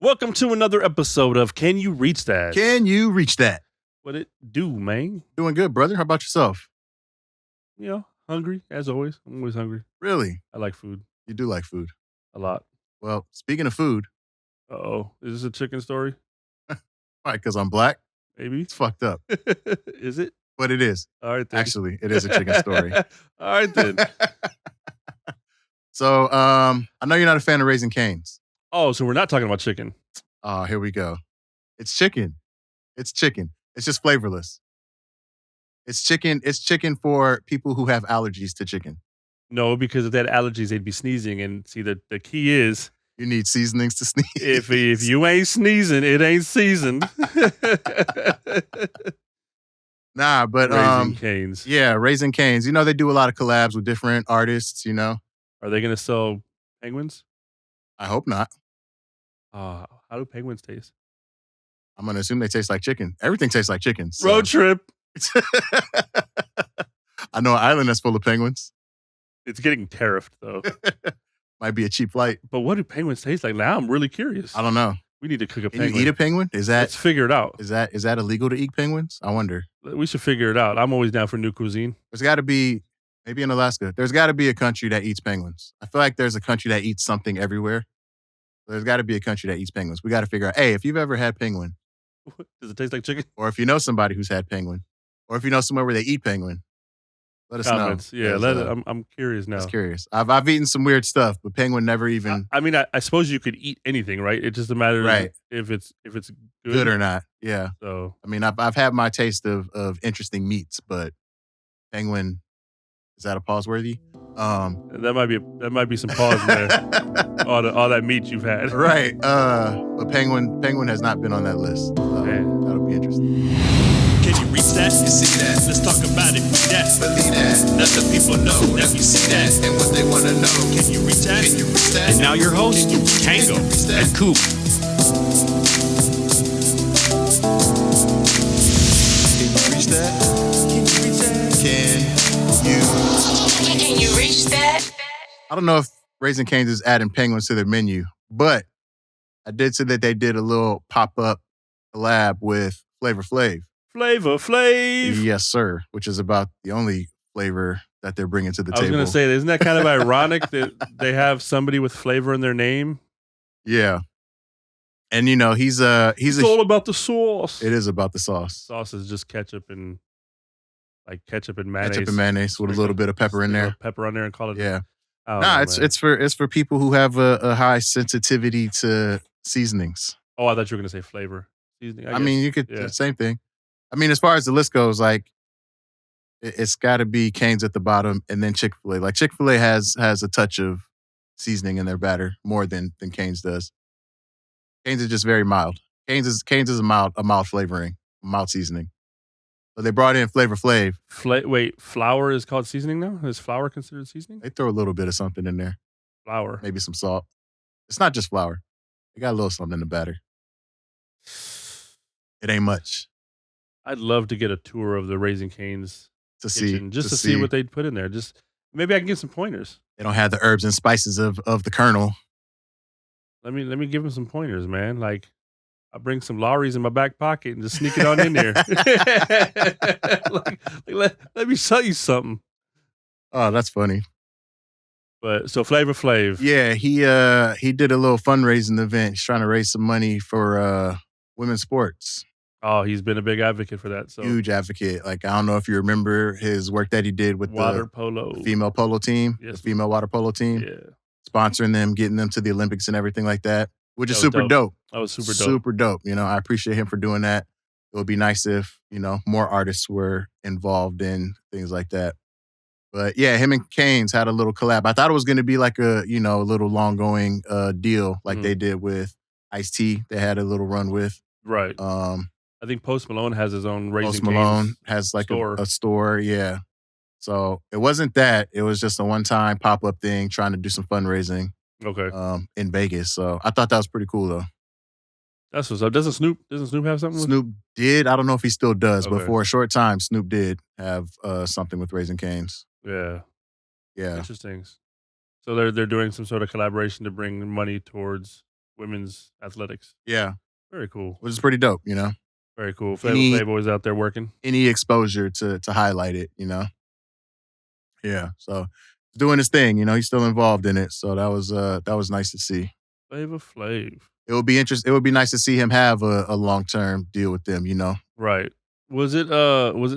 Welcome to another episode of Can You Reach That? Can you reach that? What it do, man? Doing good, brother. How about yourself? You know, hungry, as always. I'm always hungry. Really? I like food You do like food. a lot. Well, speaking of food, Uh-oh. Is this a chicken story? why? Because I'm black? Maybe. It's fucked up. Is it? But it is. All right, then. Actually, it is a chicken story. All right, then. So, I know you're not a fan of Raising Cane's. Oh, so we're not talking about chicken. Oh, here we go. It's chicken. It's chicken. It's just flavorless. It's chicken. It's chicken for people who have allergies to chicken. No, because if they had allergies, they'd be sneezing. And see, the key is... You need seasonings to sneeze. If you ain't sneezing, it ain't seasoned. Nah, but Raising Cane's. Yeah, Raising Cane's. You know, they do a lot of collabs with different artists, you know. Are they going to sell penguins? I hope not. How do penguins taste? I'm going to assume they taste like chicken. Everything tastes like chicken. So. Road trip. I know an island that's full of penguins. It's getting tariffed, though. Might be a cheap flight. But what do penguins taste like? Now I'm really curious. I don't know. We need to cook a Can penguin. you eat a penguin? Let's figure it out. Is that illegal to eat penguins? I wonder. We should figure it out. I'm always down for new cuisine. There's got to be, maybe in Alaska, there's got to be a country that eats penguins. I feel like there's a country that eats something everywhere. There's got to be a country that eats penguins. We got to figure out, hey, if you've ever had penguin. Does it taste like chicken? Or if you know somebody who's had penguin. Or if you know somewhere where they eat penguin. Let us Comments. know. Yeah, I'm curious now. I was curious. I've eaten some weird stuff, but penguin never even. I mean, I suppose you could eat anything, right? It's just a matter of if it's good or not. Yeah. So I mean, I've had my taste of interesting meats, but penguin, is that a pause worthy? that might be some pause in there. all that meat you've had. Right. But penguin has not been on that list. That'll be interesting. Can you reach that? You see that? Let's talk about it. Believe that. Let the people know that we see that. And what they want to know. Can you reach that? Can you reach that? And now your host, Tango and Coop. Can you reach that? Can you reach that? Can you reach that? I don't know if Raising Cane's is adding penguins to their menu, but I did see that they did a little pop-up collab with Flavor Flav. Flavor Flav. Yes, sir. Which is about the only flavor that they're bringing to the table. I was going to say, isn't that kind of ironic that they have somebody with flavor in their name? Yeah. And, you know, it's all about the sauce. It is about the sauce. Sauce is just ketchup and mayonnaise. Ketchup and mayonnaise with a little bit of pepper in there. Pepper on there and call it. Yeah. Know, it's for people who have a high sensitivity to seasonings. Oh, I thought you were going to say flavor. Seasoning. I mean, you could, same thing. I mean, as far as the list goes, like, it's got to be Cane's at the bottom and then Chick-fil-A. Like, Chick-fil-A has a touch of seasoning in their batter more than Cane's does. Cane's is just very mild. Cane's is a mild flavoring, mild seasoning. So they brought in Flavor Flav. Wait, flour is called seasoning now? Is flour considered seasoning? They throw a little bit of something in there. Flour. Maybe some salt. It's not just flour. They got a little something in the batter. It ain't much. I'd love to get a tour of the Raising Cane's kitchen, to see what they'd put in there. Just maybe I can get some pointers. They don't have the herbs and spices of the Colonel. Let me give them some pointers, man. Like, I'll bring some Lawry's in my back pocket and just sneak it on in there. Let me tell you something. Oh, that's funny. But so Flavor Flav. Yeah, he did a little fundraising event. He's trying to raise some money for women's sports. Oh, he's been a big advocate for that. So huge advocate. Like, I don't know if you remember his work that he did with the female polo team, yes, the female water polo team. Yeah. Sponsoring them, getting them to the Olympics and everything like that, which is super dope. That was super dope. Super dope. You know, I appreciate him for doing that. It would be nice if, you know, more artists were involved in things like that. But yeah, him and Cane's had a little collab. I thought it was going to be like a little long going deal like they did with Ice-T. They had a little run with. Right. I think Post Malone has his own Raising Cane's. Post Malone has like store. A store, yeah. So it wasn't that. It was just a one-time pop-up thing trying to do some fundraising. Okay. In Vegas. So I thought that was pretty cool though. That's what's up. Doesn't Snoop have something? Snoop did. I don't know if he still does, but for a short time, Snoop did have something with Raising Cane's. Yeah. Yeah. Interesting. So they're doing some sort of collaboration to bring money towards women's athletics. Yeah. Very cool. Which is pretty dope, you know? Very cool. Flavor Flav always out there working. Any exposure to highlight it, you know? Yeah. So doing his thing, you know, he's still involved in it. So that was nice to see. Flavor Flav. It would be interesting. It would be nice to see him have a long-term deal with them, you know? Right. Was it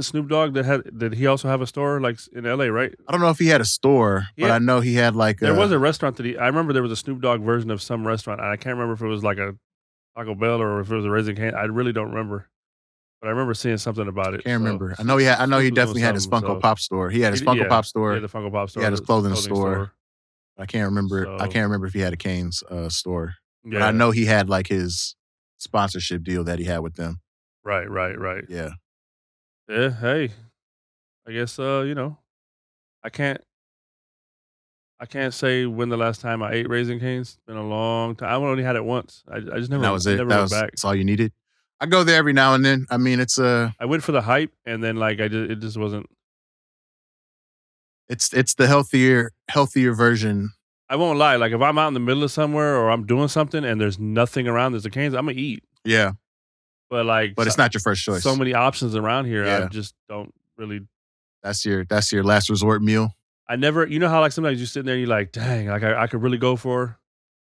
Snoop Dogg did he also have a store like in LA, right? I don't know if he had a store, but I know he had like there was a restaurant I remember there was a Snoop Dogg version of some restaurant. I can't remember if it was like a Taco Bell or if it was a Raising Caine. I really don't remember. But I remember seeing something about it. Can't remember. I know he definitely had his Funko Pop store. He had his Funko Pop store. Yeah, the Funko Pop store. He had his clothing store. I can't remember. I can't remember if he had a Caine's store. Yeah. But I know he had like his sponsorship deal that he had with them. Right. Yeah. Yeah, hey. I guess you know, I can't say when the last time I ate Raising Cane's. It's been a long time. I've only had it once. I just never. And that was it. That's all you needed. I go there every now and then. I mean, it's I went for the hype, and then like it just wasn't. It's the healthier version. I won't lie. Like if I'm out in the middle of somewhere or I'm doing something and there's nothing around, there's a Cane's, I'm gonna eat. Yeah. But it's not your first choice. So many options around here. Yeah. I just don't really. That's your last resort meal. I never. You know how like sometimes you sit there and you're like, dang, like I could really go for.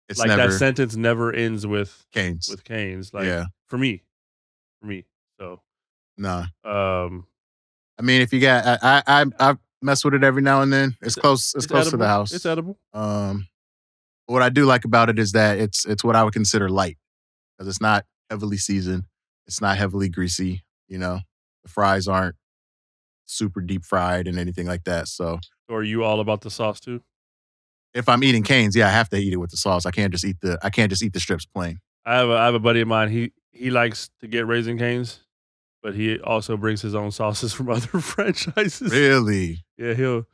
It's like never, that sentence never ends with Cane's. With Cane's, like for me. So. Nah. I mean, if you got, I mess with it every now and then. It's close. It's close edible. To the house. It's edible. What I do like about it is that it's what I would consider light because it's not heavily seasoned. It's not heavily greasy. You know, the fries aren't super deep fried and anything like that. So are you all about the sauce too? If I'm eating Cane's, I have to eat it with the sauce. I can't just eat the strips plain. I have a buddy of mine. He likes to get Raising Cane's, but he also brings his own sauces from other franchises. Really? Yeah, he'll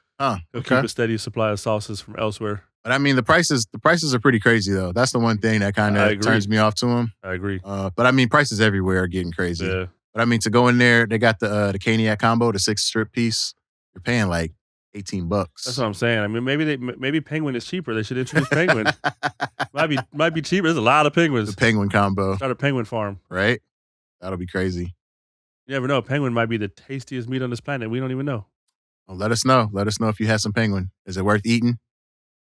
keep a steady supply of sauces from elsewhere. But I mean, the prices are pretty crazy though. That's the one thing that kind of turns me off to them. I agree. But I mean, prices everywhere are getting crazy. Yeah. But I mean, to go in there, they got the Caniac combo, the 6 strip piece. You're paying like $18. That's what I'm saying. I mean, maybe Penguin is cheaper. They should introduce Penguin. might be cheaper. There's a lot of penguins. The Penguin combo. Start a penguin farm, right? That'll be crazy. You never know. Penguin might be the tastiest meat on this planet. We don't even know. Well, let us know. Let us know if you had some penguin. Is it worth eating?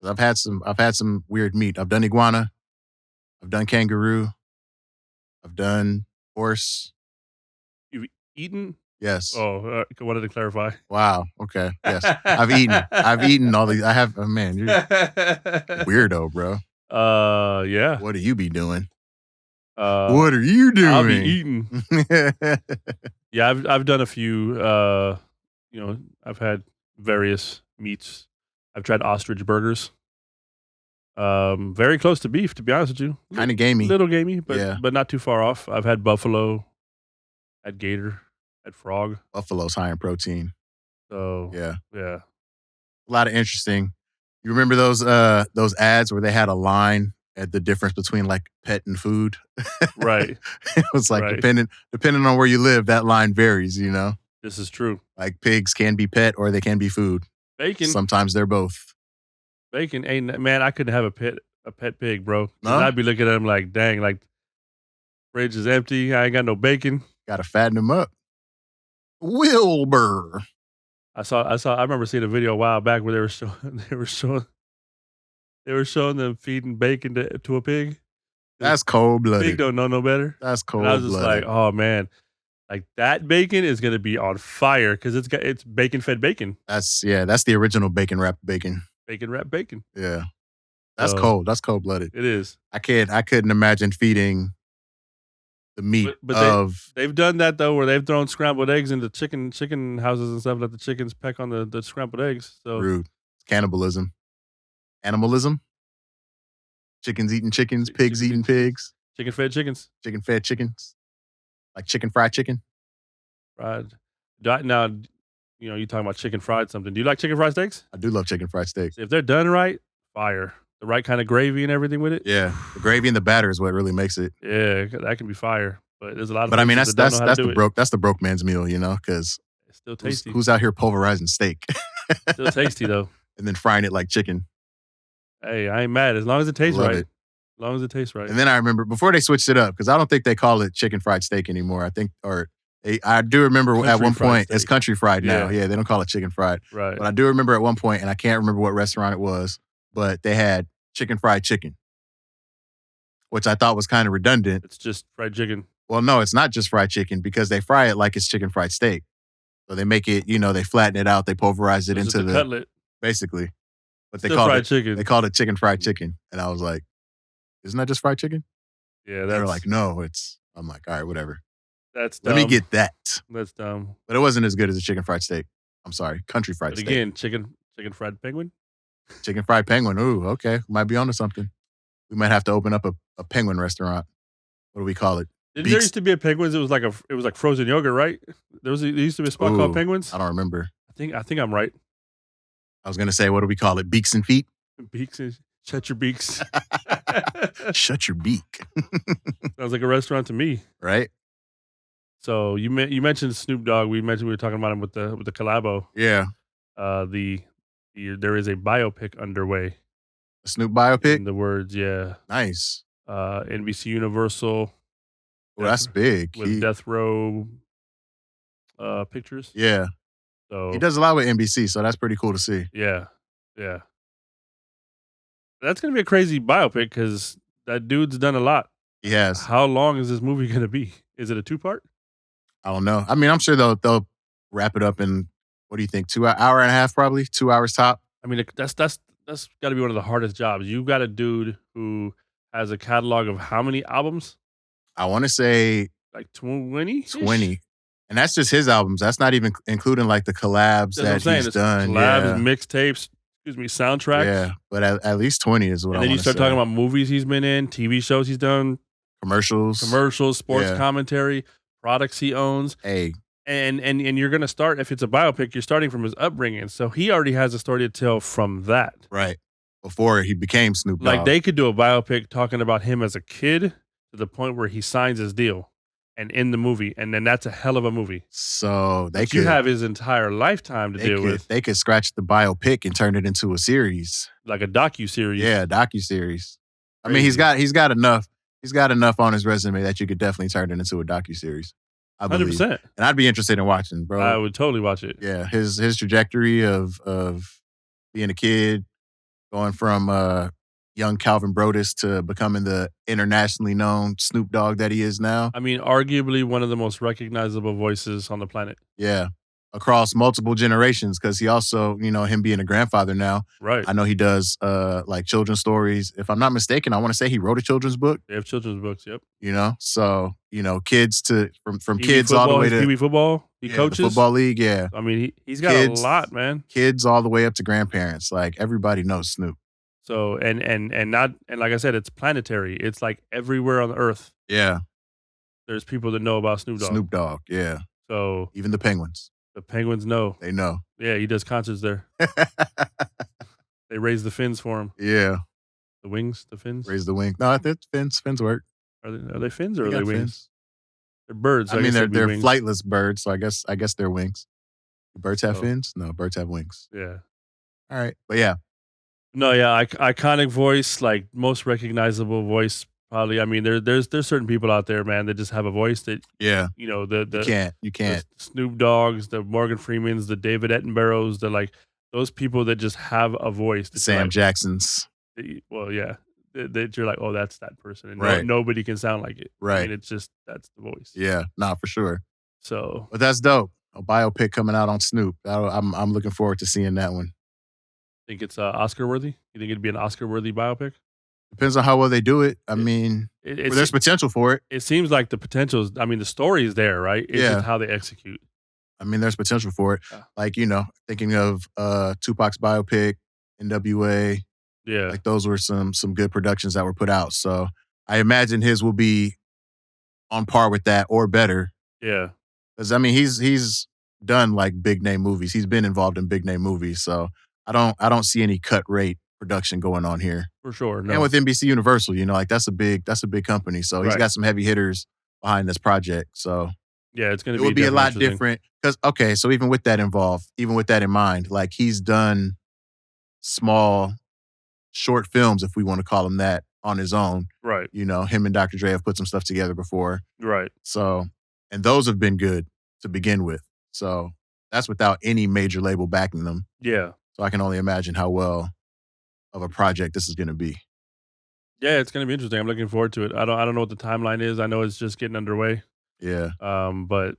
I've had some weird meat. I've done iguana. I've done kangaroo. I've done horse. You've eaten? Yes. Oh, wanted to clarify. Wow. Okay. Yes. I've eaten all these. I have. Oh man, you're a weirdo, bro. Yeah. What do you be doing? What are you doing? I'll be eating. Yeah, I've done a few. You know, I've had various meats. I've tried ostrich burgers. Very close to beef, to be honest with you. Kind of gamey. Little gamey, but not too far off. I've had buffalo, had gator, had frog. Buffalo's high in protein. So yeah. A lot of interesting. You remember those ads where they had a line at the difference between like pet and food? Right. It was like depending on where you live, that line varies, you know? This is true. Like pigs can be pet or they can be food. Bacon. Sometimes they're both. Bacon ain't, man, I couldn't have a pet pig, bro. No? I'd be looking at him like, dang, like fridge is empty. I ain't got no bacon. Gotta fatten them up. Wilbur. I remember seeing a video a while back where they were showing them feeding bacon to a pig. That's cold-blooded. Pig don't know no better. That's cold-blooded. I was just like, oh man, like that bacon is gonna be on fire because it's bacon fed bacon. That's the original bacon wrapped bacon. Bacon wrapped bacon. Yeah, that's cold. That's cold-blooded. It is. I couldn't imagine feeding the meat of. They've done that though, where they've thrown scrambled eggs into chicken houses and stuff. Let the chickens peck on the scrambled eggs. So rude. Cannibalism. Animalism. Chickens eating chickens. Pigs eating pigs. Chicken fed chickens. Chicken fed chickens. Like chicken fried chicken. Fried. Now, you know, you talking about chicken fried something. Do you like chicken fried steaks? I do love chicken fried steaks. If they're done right, fire. The right kind of gravy and everything with it. Yeah, the gravy and the batter is what really makes it. Yeah, that can be fire. But there's a lot of. But I mean, that's the broke man's meal, you know, because it's still tasty. Who's out here pulverizing steak? Still tasty though. And then frying it like chicken. Hey, I ain't mad as long as it tastes right. As long as it tastes right. And then I remember before they switched it up, because I don't think they call it chicken fried steak anymore. I think, I do remember Country at one fried point, steak. it's country fried now. Yeah. Yeah, they don't call it chicken fried. Right. But I do remember at one point, and I can't remember what restaurant it was, but they had chicken fried chicken, which I thought was kind of redundant. It's just fried chicken. Well, no, it's not just fried chicken because they fry it like it's chicken fried steak. So they make it, they flatten it out, they pulverize it It's into just a cutlet. basically. But they Still called fried it chicken. They called it chicken fried chicken, and I was like, "Isn't that just fried chicken?" Yeah, They were like, "No, it's." I'm like, "All right, whatever. that's dumb. Let me get that." That's dumb. But it wasn't as good as a chicken fried steak. I'm sorry, country fried But steak. again, chicken fried penguin. Chicken fried penguin. Ooh, okay, might be onto something. We might have to open up a penguin restaurant. What do we call it? There Beaks- used to be a penguins. It was like frozen yogurt, right? There used to be a spot called Ooh, Penguins. I don't remember. I think I'm right. I was gonna say, what do we call it? Beaks and feet. Beaks, shut your beaks. Shut your beak. Sounds like a restaurant to me. Right? So you mentioned Snoop Dogg. We were talking about him with the collabo. Yeah. There is a biopic underway. A Snoop biopic. In the words, yeah. Nice. NBC Universal. Well, that's big. With Death Row Pictures. Yeah. So He does a lot with NBC, so that's pretty cool to see. Yeah. Yeah. That's going to be a crazy biopic because that dude's done a lot. He has. How long is this movie going to be? Is it a 2-part? I don't know. I mean, I'm sure they'll wrap it up in, what do you think, hour and a half, probably 2 hours top. I mean, that's got to be one of the hardest jobs. You've got a dude who has a catalog of how many albums? I want to say Like 20? 20. And that's just his albums. That's not even including like the collabs That's what I'm that saying. he's It's done. collabs, mixtapes, soundtracks. Yeah, but at least 20 is what And I then you want to start say. talking about movies he's been in, TV shows he's done, Commercials, sports Yeah. commentary, products he owns. Hey, And you're going to start, if it's a biopic, you're starting from his upbringing. So he already has a story to tell from that. right. Before he became Snoop Dogg. Like they could do a biopic talking about him as a kid to the point where he signs his deal and in the movie. And then that's a hell of a movie. So they But you have his entire lifetime to deal with. They could scratch the biopic and turn it into a series. Like a docuseries. Yeah, a docuseries. I mean, Crazy. he's got enough on his resume that you could definitely turn it into a docuseries. I believe. 100%. And I'd be interested in watching, bro. I would totally watch it. Yeah, his trajectory of being a kid, going from young Calvin Brodus to becoming the internationally known Snoop Dogg that he is now. I mean, arguably one of the most recognizable voices on the planet. Yeah, across multiple generations, because he also, him being a grandfather now, Right. I know he does like children's stories. If I'm not mistaken, I want to say he wrote a children's book. They have children's books, yep. So kids from Pee-wee kids all the football, way his to Pee-wee football. He the coaches. football league. Yeah, I mean, he's got Kids. a lot, man. kids all the way up to grandparents. Like everybody knows Snoop. So and like I said, it's planetary. It's like everywhere on the earth. Yeah, There's people that know about Snoop Dogg. Snoop Dogg. Yeah, So even the Penguins, the Penguins know. they know. Yeah, he does concerts there. They raise the fins for him. Yeah, The wings, the fins. raise the wing. No, I think fins work. Are they fins or They are they got wings? fins. They're birds. I mean, guess they're they'd be wings. flightless birds, so I guess they're wings. Do birds have Oh. fins? No, birds have wings. Yeah. All right, but yeah, No, yeah, iconic voice, like most recognizable voice. Probably. I mean, there's certain people out there, man, that just have a voice that yeah. the You can't. the Snoop Dogg's, the Morgan Freemans, the David Attenboroughs, the like those people that just have a voice. That's Sam like, Jackson's. well, yeah, that you're like, oh, that's that person, and Right. nobody can sound like it. I Right. mean, it's just that's the voice. Yeah, nah, for sure. So But that's dope. A biopic coming out on Snoop. I'm looking forward to seeing that one. I think it's Oscar worthy. You think it'd be an Oscar worthy biopic? Depends on how well they do it. I mean, there's potential for it. It seems like the potential is. I mean, the story is there, right? It's Yeah. just how they execute. I mean, there's potential for it. Yeah. Like, thinking of Tupac's biopic, NWA, Yeah. like those were some good productions that were put out. So I imagine his will be on par with that or better. Yeah. Because I mean, he's done like big name movies. He's been involved in big name movies. So I don't see any cut rate production going on here. For sure. No. And with NBC Universal, like that's a big company. So he's Right. got some heavy hitters behind this project. So yeah, it's going it to would be a lot definitely different. Because so even with that in mind, like he's done small, short films, if we want to call them that, on his own. Right. You know, him and Dr. Dre have put some stuff together before. Right. So, and those have been good to begin with. So that's without any major label backing them. Yeah. So I can only imagine how well of a project this is going to be. Yeah, it's gonna be interesting. I'm looking forward to it. I don't know what the timeline is. I know it's just getting underway. Yeah. But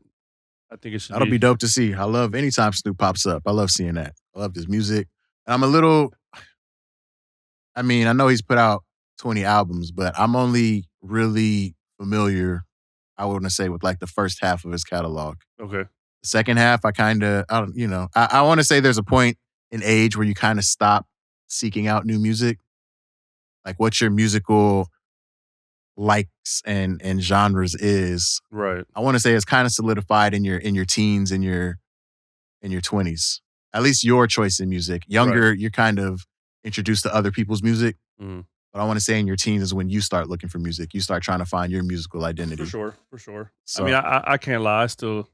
I think it should That'll be dope to see. I love anytime Snoop pops up. I love seeing that. I love his music. And I'm a little, I mean, I know he's put out 20 albums, but I'm only really familiar, I wouldn't say, with like the first half of his catalog. Okay. The second half, I want to say there's a point in age where you kind of stop seeking out new music. Like what your musical likes and genres is. Right. I want to say it's kind of solidified in your teens and your 20s. At least your choice in music. Younger, you're kind of introduced to other people's music. Mm. But I want to say in your teens is when you start looking for music. You start trying to find your musical identity. For sure. So, I mean, I can't lie. I still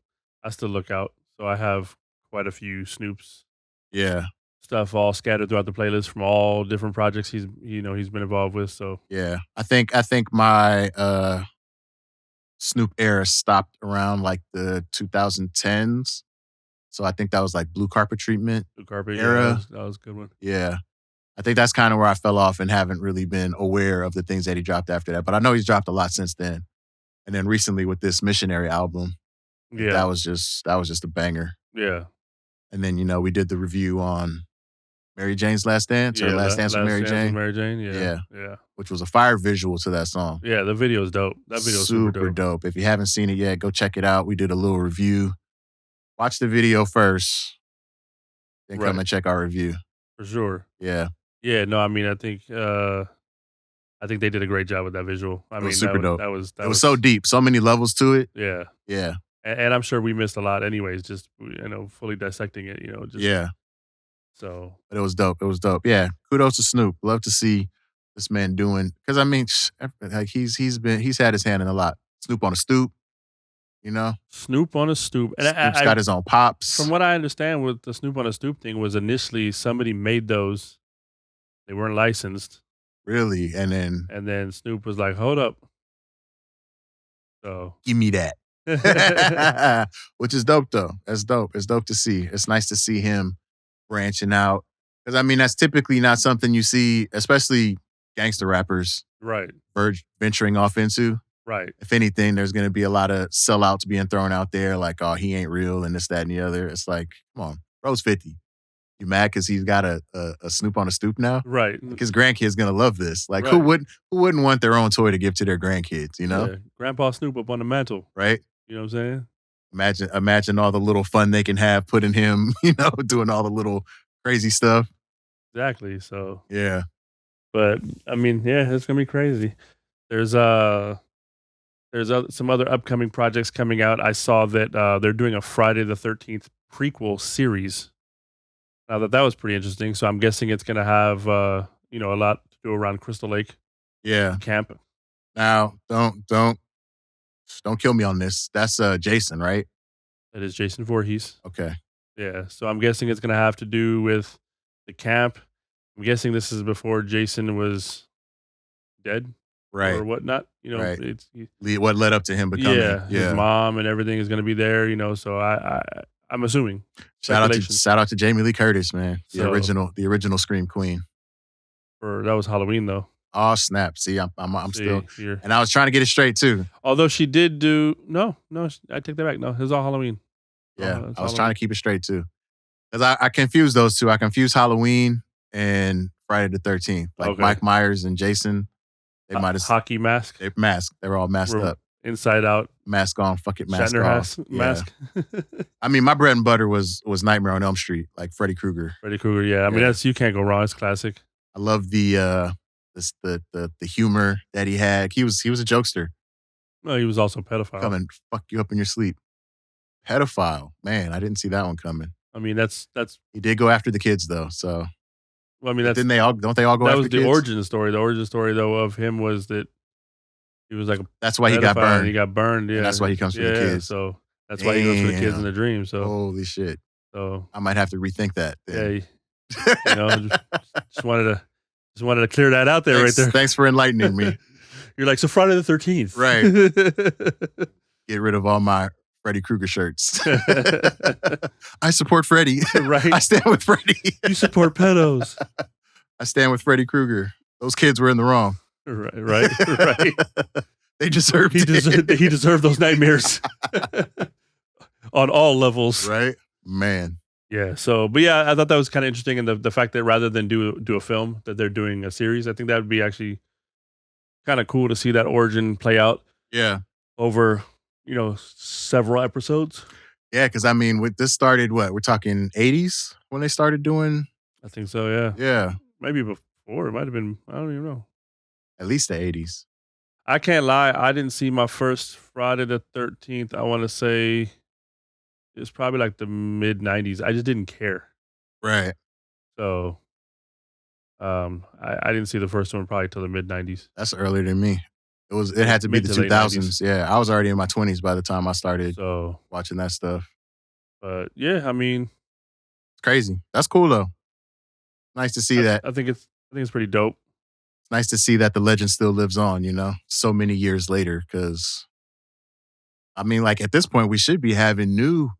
look out. So I have quite a few Snoop's stuff all scattered throughout the playlist from all different projects he's been involved with. So yeah, I think my Snoop era stopped around like the 2010s. So I think that was like Blue Carpet Treatment. Blue Carpet era. Yeah, that was a good one. Yeah. I think that's kind of where I fell off and haven't really been aware of the things that he dropped after that. But I know he's dropped a lot since then. And then recently with this Missionary album, that was just a banger. Yeah. And then, we did the review on Mary Jane's Last Dance or Last Dance with Mary Jane. Mary Jane, yeah. Which was a fire visual to that song. Yeah, the video is dope. That video is super dope. If you haven't seen it yet, go check it out. We did a little review. Watch the video first, then come and check our review. For sure. Yeah. Yeah, no, I mean, I think they did a great job with that visual. I mean, super dope. That was so deep, so many levels to it. Yeah. Yeah. And I'm sure we missed a lot anyways, just, fully dissecting it, yeah. So. But it was dope. Yeah. Kudos to Snoop. Love to see this man doing, because I mean, like he's had his hand in a lot. Snoop on a Stoop, Snoop on a Stoop. And Snoop's got his own pops. From what I understand with the Snoop on a Stoop thing was initially somebody made those. They weren't licensed. Really? And then Snoop was like, hold up. So. Give me that. Which is dope though. That's dope. It's dope to see. It's nice to see him branching out. Because I mean, that's typically not something you see, especially gangster rappers. Right. Venturing off into. Right. If anything, there's going to be a lot of sellouts being thrown out there like, oh, he ain't real and this, that, and the other. It's like, come on, bro's 50. You mad because he's got a Snoop on a Stoop now? Right. Like his grandkids going to love this. Like who wouldn't want their own toy to give to their grandkids, Yeah. Grandpa Snoop up on the mantle. Right? You know what I'm saying? Imagine all the little fun they can have putting him, doing all the little crazy stuff. Exactly. So. Yeah. But I mean, yeah, it's gonna be crazy. There's some other upcoming projects coming out. I saw that they're doing a Friday the 13th prequel series. Now that was pretty interesting. So I'm guessing it's gonna have a lot to do around Crystal Lake. Yeah. Camp. Now don't kill me on this. That's Jason, right? That is Jason Voorhees. Okay. Yeah. So I'm guessing it's gonna have to do with the camp. I'm guessing this is before Jason was dead. Right. Or whatnot. Right. What led up to him becoming. Yeah. His mom and everything is gonna be there, so I'm assuming. Shout out to Jamie Lee Curtis, man. The original Scream Queen. That was Halloween though. Oh snap! See, I'm still here, and I was trying to get it straight too. Although she did do no, I take that back. No, it was all Halloween. Yeah, I was trying to keep it straight too, because I confused those two. I confused Halloween and Friday the 13th. Like Mike Myers and Jason, they might have hockey mask. They were all masked up, inside out, mask on, fuck it, mask Shatner off. Mask. I mean, my bread and butter was Nightmare on Elm Street, like Freddy Krueger. Yeah. I mean, you can't go wrong. It's classic. I love the humor that he had. He was a jokester. No, he was also a pedophile. Come and fuck you up in your sleep. Pedophile. Man, I didn't see that one coming. I mean, that's he did go after the kids though. So well, I mean, don't they all go after the kids? That was the origin story. The origin story though of him was that he was like that's why he got burned. He got burned. Yeah, and that's why he comes for the kids. So that's why he goes for the kids in the dream. So holy shit. So I might have to rethink that. Then. Yeah. Just wanted to Just wanted to clear that out there, right there. Thanks for enlightening me. You're like, so Friday the 13th. Right. Get rid of all my Freddy Krueger shirts. I support Freddy. Right. I stand with Freddy. You support pedos. I stand with Freddy Krueger. Those kids were in the wrong. Right. They deserved He deserved those nightmares on all levels. Right? Man. Yeah. So, but yeah, I thought that was kind of interesting. And the fact that rather than do a film, that they're doing a series, I think that would be actually kind of cool to see that origin play out. Yeah. Over, several episodes. Yeah, because I mean, this started we're talking 80s when they started doing? I think so, yeah. Yeah. Maybe before. It might have been, I don't even know. At least the 80s. I can't lie. I didn't see my first Friday the 13th. I want to say it was probably like the mid 90s. I just didn't care. Right. So I didn't see the first one probably till the mid 90s. That's earlier than me. It had to be the 2000s. Yeah, I was already in my 20s by the time I started watching that stuff. But yeah, I mean, it's crazy. That's cool though. Nice to see that. I think it's pretty dope. It's nice to see that the legend still lives on, so many years later. Because I mean, like at this point, we should be having new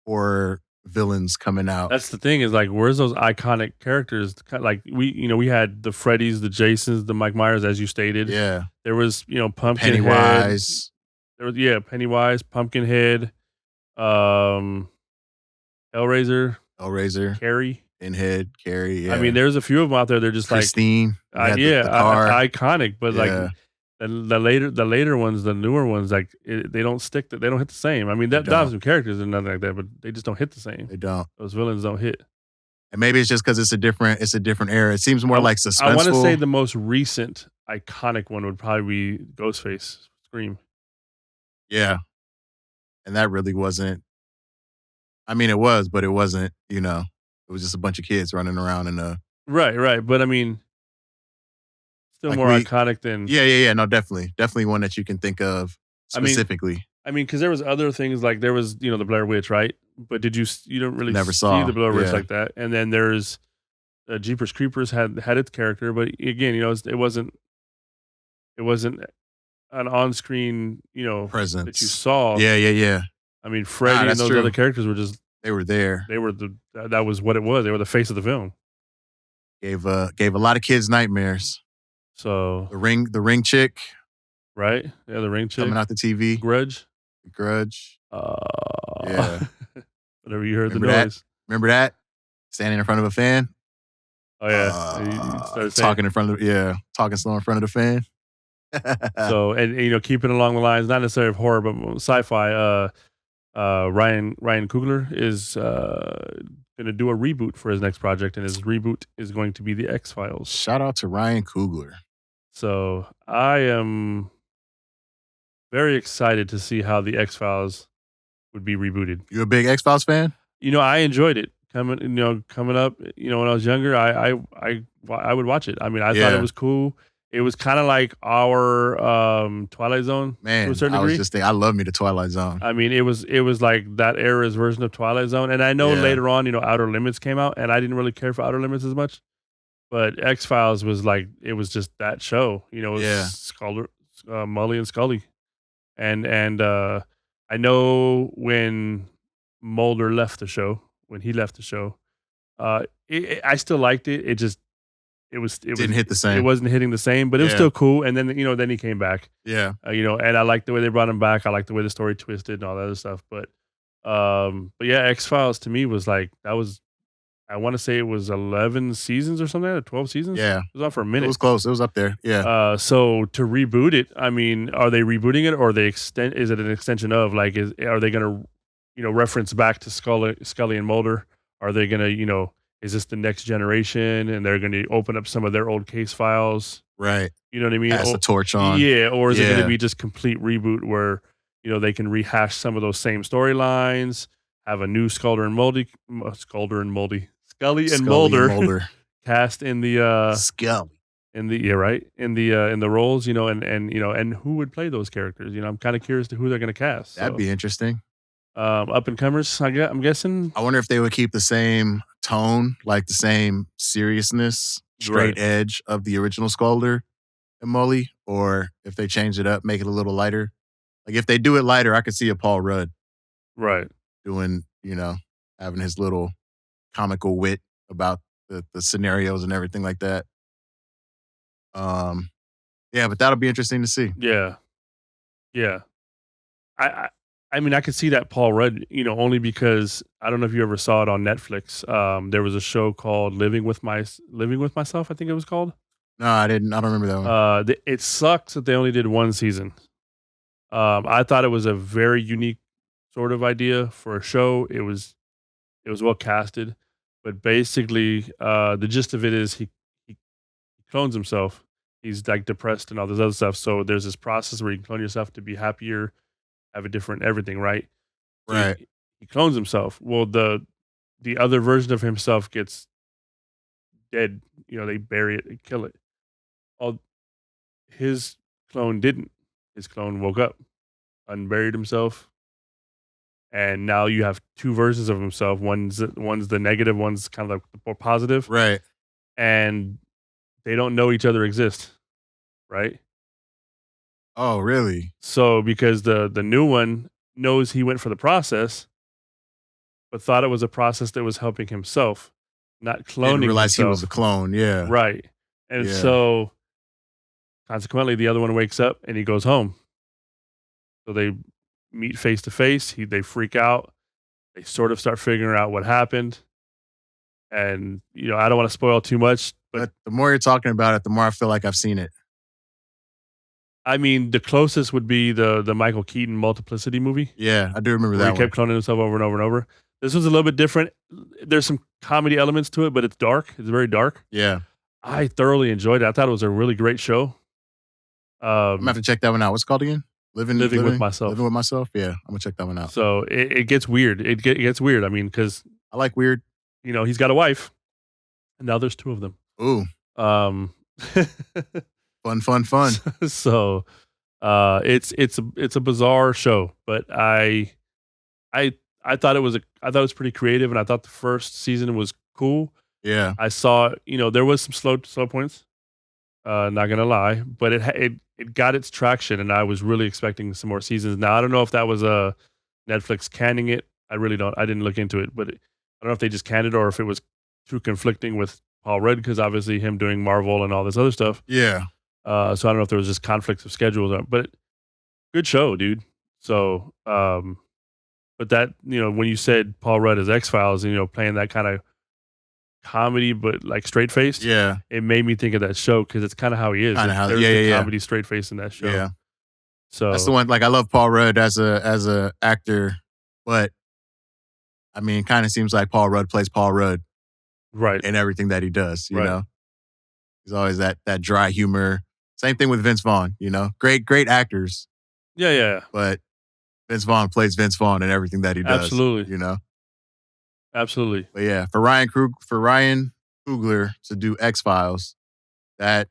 horror villains coming out. That's the thing is like, where's those iconic characters? Like we had the Freddys, the Jasons, the Mike Myers, as you stated. Yeah. There was, Pumpkinhead. Pennywise. There was, Pennywise, Pumpkinhead, Hellraiser, Carrie. Pinhead, Carrie, yeah. I mean, there's a few of them out there. They're just Christine, iconic. But like the later ones, the newer ones, like they don't stick. They don't hit the same. I mean, that have some characters and nothing like that, but they just don't hit the same. They don't. Those villains don't hit. And maybe it's just because it's a different era. It seems more like suspenseful. I want to say the most recent iconic one would probably be Ghostface, Scream. Yeah, and that really wasn't. I mean, it was, but it wasn't. It was just a bunch of kids running around in a right. But I mean, still like more iconic than No, definitely one that you can think of specifically. I mean, because there was other things like there was the Blair Witch, right? But you don't really never see saw the Blair Witch like that. And then there's Jeepers Creepers had its character, but again, it wasn't an on-screen presence that you saw. Yeah. I mean, Freddy and those other characters were just. They were there. They were that was what it was. They were the face of the film. Gave a lot of kids nightmares. So the ring chick, right? Yeah, the ring chick coming out the TV. Grudge. Yeah. Whenever you heard the noise. Remember that? Standing in front of a fan. Oh yeah. Talking slow in front of the fan. So and keeping along the lines, not necessarily of horror, but sci-fi. Ryan Coogler is going to do a reboot for his next project, and his reboot is going to be the X-Files. Shout out to Ryan Coogler. So I am very excited to see how the X-Files would be rebooted. You a big X-Files fan? I enjoyed it coming up. When I was younger, I would watch it. I mean, I thought it was cool. It was kind of like our Twilight Zone, man. To a certain degree. I was just thinking, I love me the Twilight Zone. I mean, it was like that era's version of Twilight Zone, and I know later on, Outer Limits came out, and I didn't really care for Outer Limits as much. But X-Files was like it was just that show, it was Mully and Scully, and I know when Mulder left the show, I still liked it. It didn't hit the same. It wasn't hitting the same, but it was still cool. And then then he came back. Yeah. And I liked the way they brought him back. I liked the way the story twisted and all that other stuff. But yeah, X-Files to me was like that was. I want to say it was 11 seasons or something, or 12 seasons. Yeah, it was on for a minute. It was close. It was up there. Yeah. So to reboot it, I mean, are they rebooting it, or is it an extension of like? Are they going to, reference back to Scully and Mulder? Are they going to, is this the next generation, and they're going to open up some of their old case files? Right. You know what I mean? Pass the torch on. Yeah. Or is it going to be just complete reboot where they can rehash some of those same storylines, have a new Scully and Mulder cast in the Scully in the roles, and who would play those characters? I'm kind of curious to who they're going to cast. That'd be interesting. Up and comers, I'm guessing. I wonder if they would keep the same tone, like the same seriousness, straight edge of the original Scolder and Mully, or if they change it up, make it a little lighter. Like if they do it lighter, I could see a Paul Rudd Right. doing, having his little comical wit about the scenarios and everything like that. Yeah, but that'll be interesting to see. Yeah. Yeah. I I mean, I could see that Paul Rudd, only because I don't know if you ever saw it on Netflix. There was a show called Living with Myself, I think it was called. No, I didn't. I don't remember that one. It sucks that they only did one season. I thought it was a very unique sort of idea for a show. It was well casted, but basically, the gist of it is he clones himself. He's like depressed and all this other stuff. So there's this process where you can clone yourself to be happier, have a different everything, right? So Right. he clones himself. Well, the other version of himself gets dead. They bury it, they kill it. All his clone didn't. His clone woke up, unburied himself, and now you have two versions of himself. One's the negative, one's kind of like the more positive, Right. and they don't know each other exist, right? Oh, really? So because the new one knows he went for the process, but thought it was a process that was helping himself, not cloning Didn't realize he himself. was a clone. Yeah. Right. And Yeah. so consequently, the other one wakes up and he goes home. So they meet face to face. They freak out. They sort of start figuring out what happened. And, I don't want to spoil too much, But the more you're talking about it, the more I feel like I've seen it. I mean, the closest would be the Michael Keaton Multiplicity movie. Yeah, I do remember Where that he one. kept cloning himself over and over and over. This was a little bit different. There's some comedy elements to it, but it's dark. It's very dark. Yeah. I thoroughly enjoyed it. I thought it was a really great show. I'm gonna have to check that one out. What's it called again? Living with Myself. Living with Myself. Yeah, I'm gonna check that one out. So it gets weird. It gets weird. I mean, because I like weird. he's got a wife, and now there's two of them. Ooh, Um, fun. So, it's a bizarre show, but I thought it was pretty creative, and I thought the first season was cool. Yeah. I saw, there was some slow points. Not gonna lie, but it got its traction, and I was really expecting some more seasons. Now I don't know if that was Netflix canning it. I really don't. I didn't look into it, but I don't know if they just canned it or if it was too conflicting with Paul Rudd, because obviously him doing Marvel and all this other stuff. Yeah. So I don't know if there was just conflicts of schedules, but good show, dude. So, but that, when you said Paul Rudd as X-Files, playing that kind of comedy, but like straight faced, Yeah. it made me think of that show because it's kind of how he is. Kinda how- There's yeah, the yeah, yeah. comedy straight face in that show. Yeah. So That's the one. Like I love Paul Rudd as a actor, but I mean, kind of seems like Paul Rudd plays Paul Rudd right. in everything that he does. You Right. know, he's always that dry humor. Same thing with Vince Vaughn. Great actors, Yeah. but Vince Vaughn plays Vince Vaughn in everything that he does. Absolutely. Absolutely. But yeah, for Ryan Coogler to do X-Files, that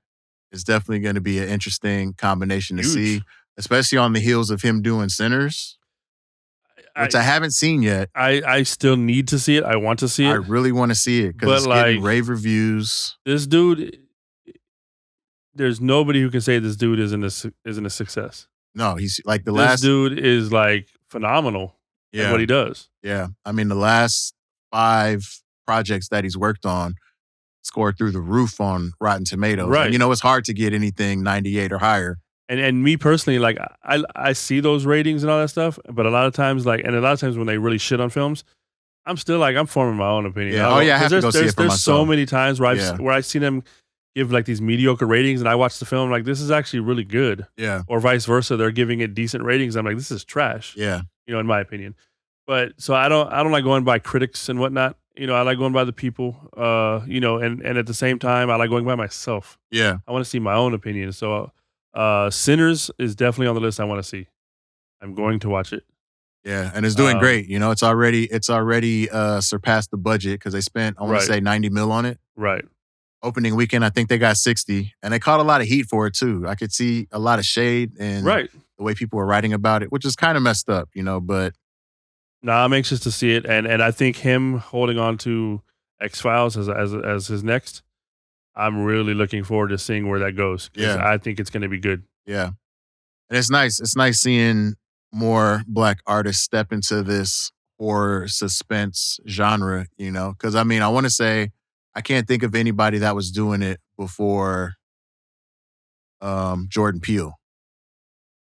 is definitely going to be an interesting combination to Huge. see, especially on the heels of him doing Sinners, which I haven't seen yet. I still need to see it. I want to see it. I really want to see it But, because it's getting like, rave reviews. This dude, there's nobody who can say this dude isn't a success. No, he's like This dude is like phenomenal at yeah, what he does. yeah. I mean, the last 5 projects that he's worked on scored through the roof on Rotten Tomatoes. Right. And, it's hard to get anything 98 or higher. And me personally, like I see those ratings and all that stuff, but a lot of times when they really shit on films, I'm still like, I'm forming my own opinion. Yeah. Oh yeah, I have to go see it for There's so myself. many times where Yeah. I've seen them give like these mediocre ratings, and I watch the film like, this is actually really good, Yeah, or vice versa. They're giving it decent ratings. I'm like, this is trash. yeah, In my opinion. But so I don't like going by critics and whatnot. I like going by the people. And at the same time, I like going by myself. yeah. I want to see my own opinion. So, Sinners is definitely on the list I want to see. I'm going to watch it. Yeah, and it's doing great. It's already surpassed the budget because they spent, I want Right. to say, 90 mil on it. Right. Opening weekend, I think they got 60, and they caught a lot of heat for it too. I could see a lot of shade and Right. the way people were writing about it, which is kind of messed up, but Nah, I'm anxious to see it, and I think him holding on to X-Files as his next. I'm really looking forward to seeing where that goes. Yeah. I think it's going to be good. Yeah. And it's nice. It's nice seeing more Black artists step into this horror suspense genre, you know? Because, I mean, I want to say I can't think of anybody that was doing it before Jordan Peele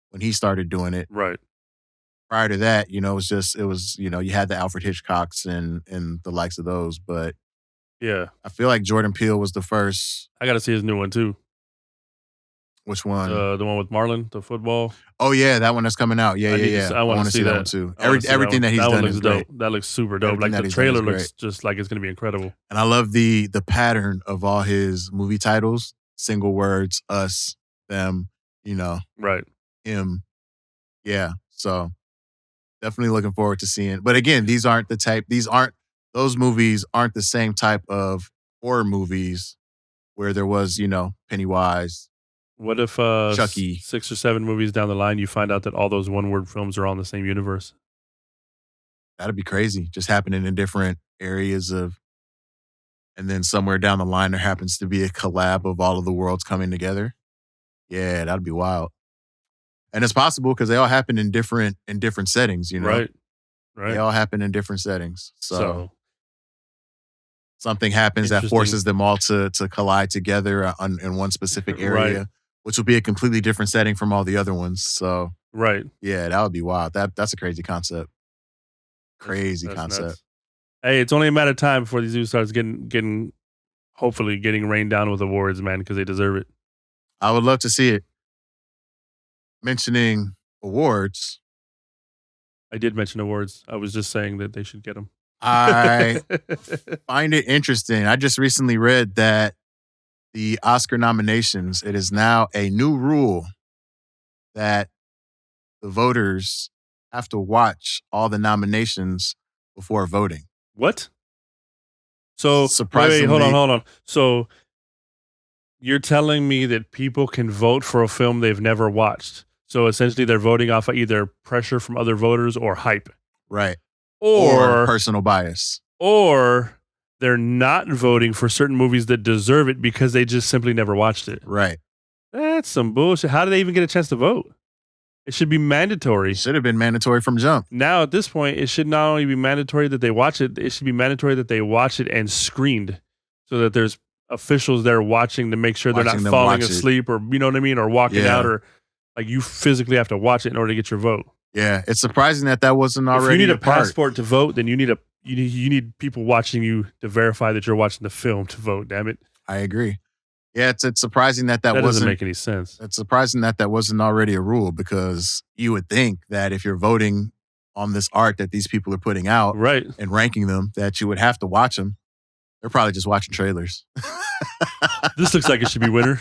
when he started doing it. Right. Prior to that, you know, it was, you know, you had the Alfred Hitchcocks and the likes of those. But Yeah. I feel like Jordan Peele was the first. I got to see his new one too. Which one? The one with Marlon, the football. Oh yeah, that one that's coming out. Yeah. I want to see that one too. I wanna see Everything that he's one done looks is dope. great. That looks super dope. Everything that Like the he's done is trailer great. looks just like it's going to be incredible. And I love the pattern of all his movie titles. Single words, us, them, you know, Right. him. Yeah. So definitely looking forward to seeing. But again, those movies aren't the same type of horror movies where there was, you know, Pennywise. What if Chucky. 6 or 7 movies down the line you find out that all those one-word films are all in the same universe? That'd be crazy. Just happening in different areas of, and then somewhere down the line there happens to be a collab of all of the worlds coming together. Yeah, that'd be wild. And it's possible because they all happen in different settings, you know. Right. They all happen in different settings. So something happens that Interesting. forces them all to collide together in one specific area, Right. which will be a completely different setting from all the other ones. So Right. yeah, that would be wild. That's a crazy concept. Crazy That's concept. nuts. Hey, it's only a matter of time before these dudes starts hopefully getting rained down with awards, man, because they deserve it. I would love to see it. Mentioning awards, I did mention awards. I was just saying that they should get them. I find it interesting. I just recently read that the Oscar nominations, it is now a new rule that the voters have to watch all the nominations before voting. What? So Surprisingly, wait, hold on. So you're telling me that people can vote for a film they've never watched. So essentially they're voting off of either pressure from other voters or hype. right, Or personal bias. or they're not voting for certain movies that deserve it because they just simply never watched it. Right. That's some bullshit. How do they even get a chance to vote? It should be mandatory. It should have been mandatory from jump. Now, at this point, it should not only be mandatory that they watch it, it should be mandatory that they watch it and screened so that there's officials there watching to make sure they're Watching not them falling watch it. asleep or, you know what I mean, or walking Yeah. out, or like you physically have to watch it in order to get your vote. Yeah, it's surprising that wasn't already If you need a part. passport to vote, then you need people watching you to verify that you're watching the film to vote, damn it. I agree. Yeah, it's surprising that That doesn't wasn't. make any sense. It's surprising that wasn't already a rule because you would think that if you're voting on this art that these people are putting out Right. and ranking them, that you would have to watch them. They're probably just watching trailers, This looks like it should be winner.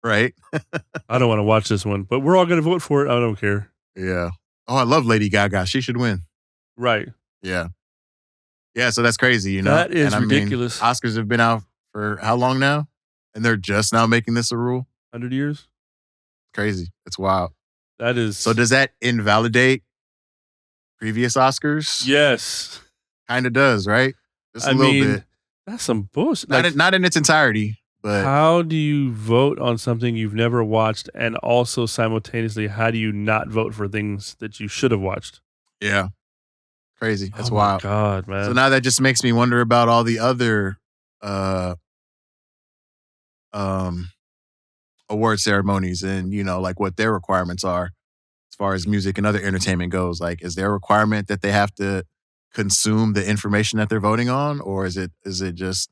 right? I don't want to watch this one, but we're all going to vote for it. I don't care. Yeah. Oh, I love Lady Gaga. She should win. Right. Yeah. Yeah, so that's crazy, you know? That is And I mean, ridiculous. Oscars have been out for how long now? And they're just now making this a rule? 100 years? Crazy. It's wild. That is. So does that invalidate previous Oscars? Yes. Kind of does, right? Just a I little mean, bit. that's some bullshit. Not in its entirety, but how do you vote on something you've never watched, and also simultaneously, how do you not vote for things that you should have watched? yeah. Crazy. That's oh wild. My God, man. So now that just makes me wonder about all the other award ceremonies and, you know, like what their requirements are as far as music and other entertainment goes. Like, is there a requirement that they have to consume the information that they're voting on? Or is it just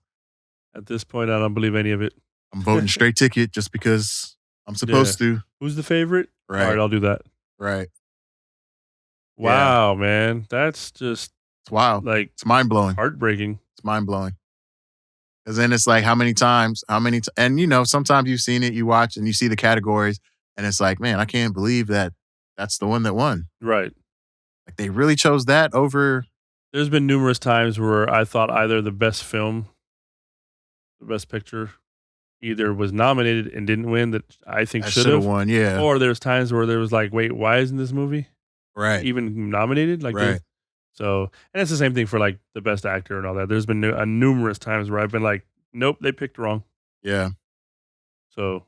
At this point, I don't believe any of it. I'm voting straight ticket just because I'm supposed to? Who's the favorite? Right. All right, I'll do that. Right. Wow, man. That's just It's wild. like It's mind blowing. heartbreaking. It's mind blowing. Because then it's like, and you know, sometimes you've seen it, you watch and you see the categories, and it's like, man, I can't believe that that's the one that won. Right. Like they really chose that over. There's been numerous times where I thought either the best film, the best picture, either was nominated and didn't win that I think That should should have have, won, yeah. or there's times where there was like, wait, why isn't this movie Right. even nominated? Like, Right. So, and it's the same thing for like the best actor and all that. There's been numerous times where I've been like, nope, they picked wrong. Yeah. So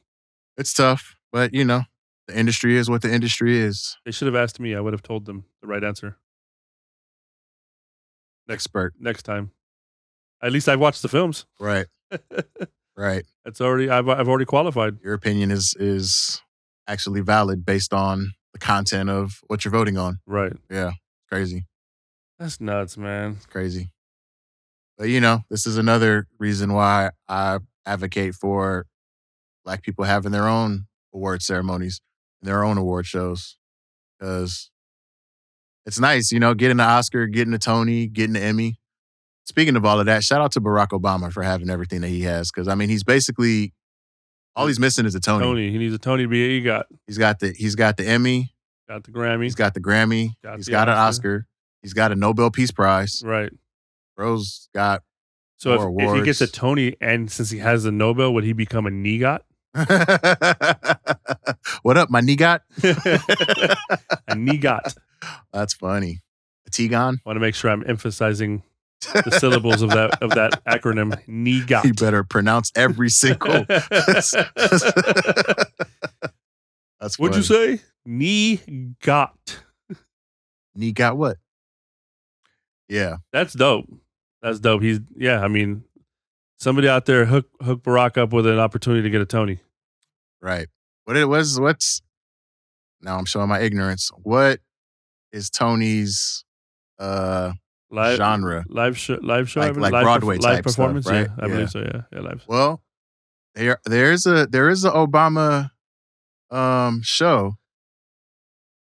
It's tough, but the industry is what the industry is. they should have asked me. I would have told them the right answer Expert. next time. At least I've watched the films. Right. Right. It's already I've already qualified. Your opinion is actually valid based on the content of what you're voting on. Right. Yeah. Crazy. That's nuts, man. It's crazy. But this is another reason why I advocate for Black people having their own award ceremonies and their own award shows. Because it's nice, getting the Oscar, getting the Tony, getting the Emmy. Speaking of all of that, shout out to Barack Obama for having everything that he has. Because he's basically all he's missing is a Tony. He needs a Tony to be an EGOT. He's got the Emmy. Got the Grammy. He's got the Grammy. He's got an Oscar. He's got a Nobel Peace Prize. Right. Bro's got So more if he awards. gets a Tony, and since he has the Nobel, would he become a NEGOT? What up, my NEGOT? A NEGOT. That's funny. A T-gon? I want to make sure I'm emphasizing the syllables of that acronym. NEGOT. You better pronounce every single. That's What'd you say? NEGOT. NEGOT what? Yeah. That's dope. That's dope. Somebody out there hook Barack up with an opportunity to get a Tony. Right. What's now I'm showing my ignorance. What is Tony's genre? Live show, like live Broadway live type performance, stuff, right? I believe so. Yeah, live. Well, there is a Obama show.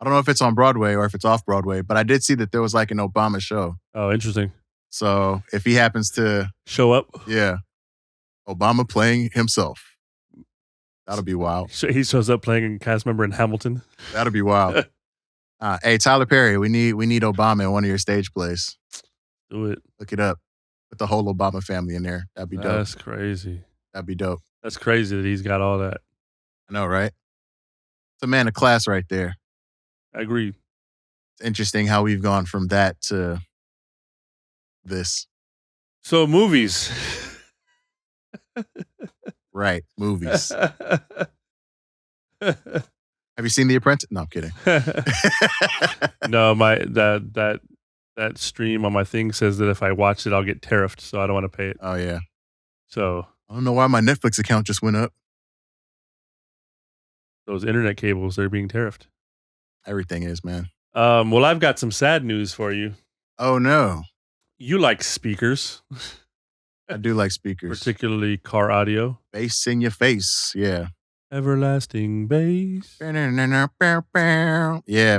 I don't know if it's on Broadway or if it's off Broadway, but I did see that there was like an Obama show. Oh, interesting. So if he happens to show up, Obama playing himself, that'll be wild. He shows up playing a cast member in Hamilton. That'll be wild. Hey, Tyler Perry, we need Obama in one of your stage plays. Do it. Look it up. Put the whole Obama family in there. That'd be dope. That's crazy. That'd be dope. That's crazy that he's got all that. I know, right? It's a man of class right there. I agree. It's interesting how we've gone from that to this. So movies. Right, movies. Have you seen The Apprentice? No, I'm kidding. No, that stream on my thing says that if I watch it, I'll get tariffed, so I don't want to pay it. Oh yeah. So I don't know why my Netflix account just went up. Those internet cables, they're being tariffed. Everything is, man. Well, I've got some sad news for you. Oh no. You like speakers. I do like speakers. Particularly car audio. Bass in your face. Yeah. Everlasting bass. Yeah, man.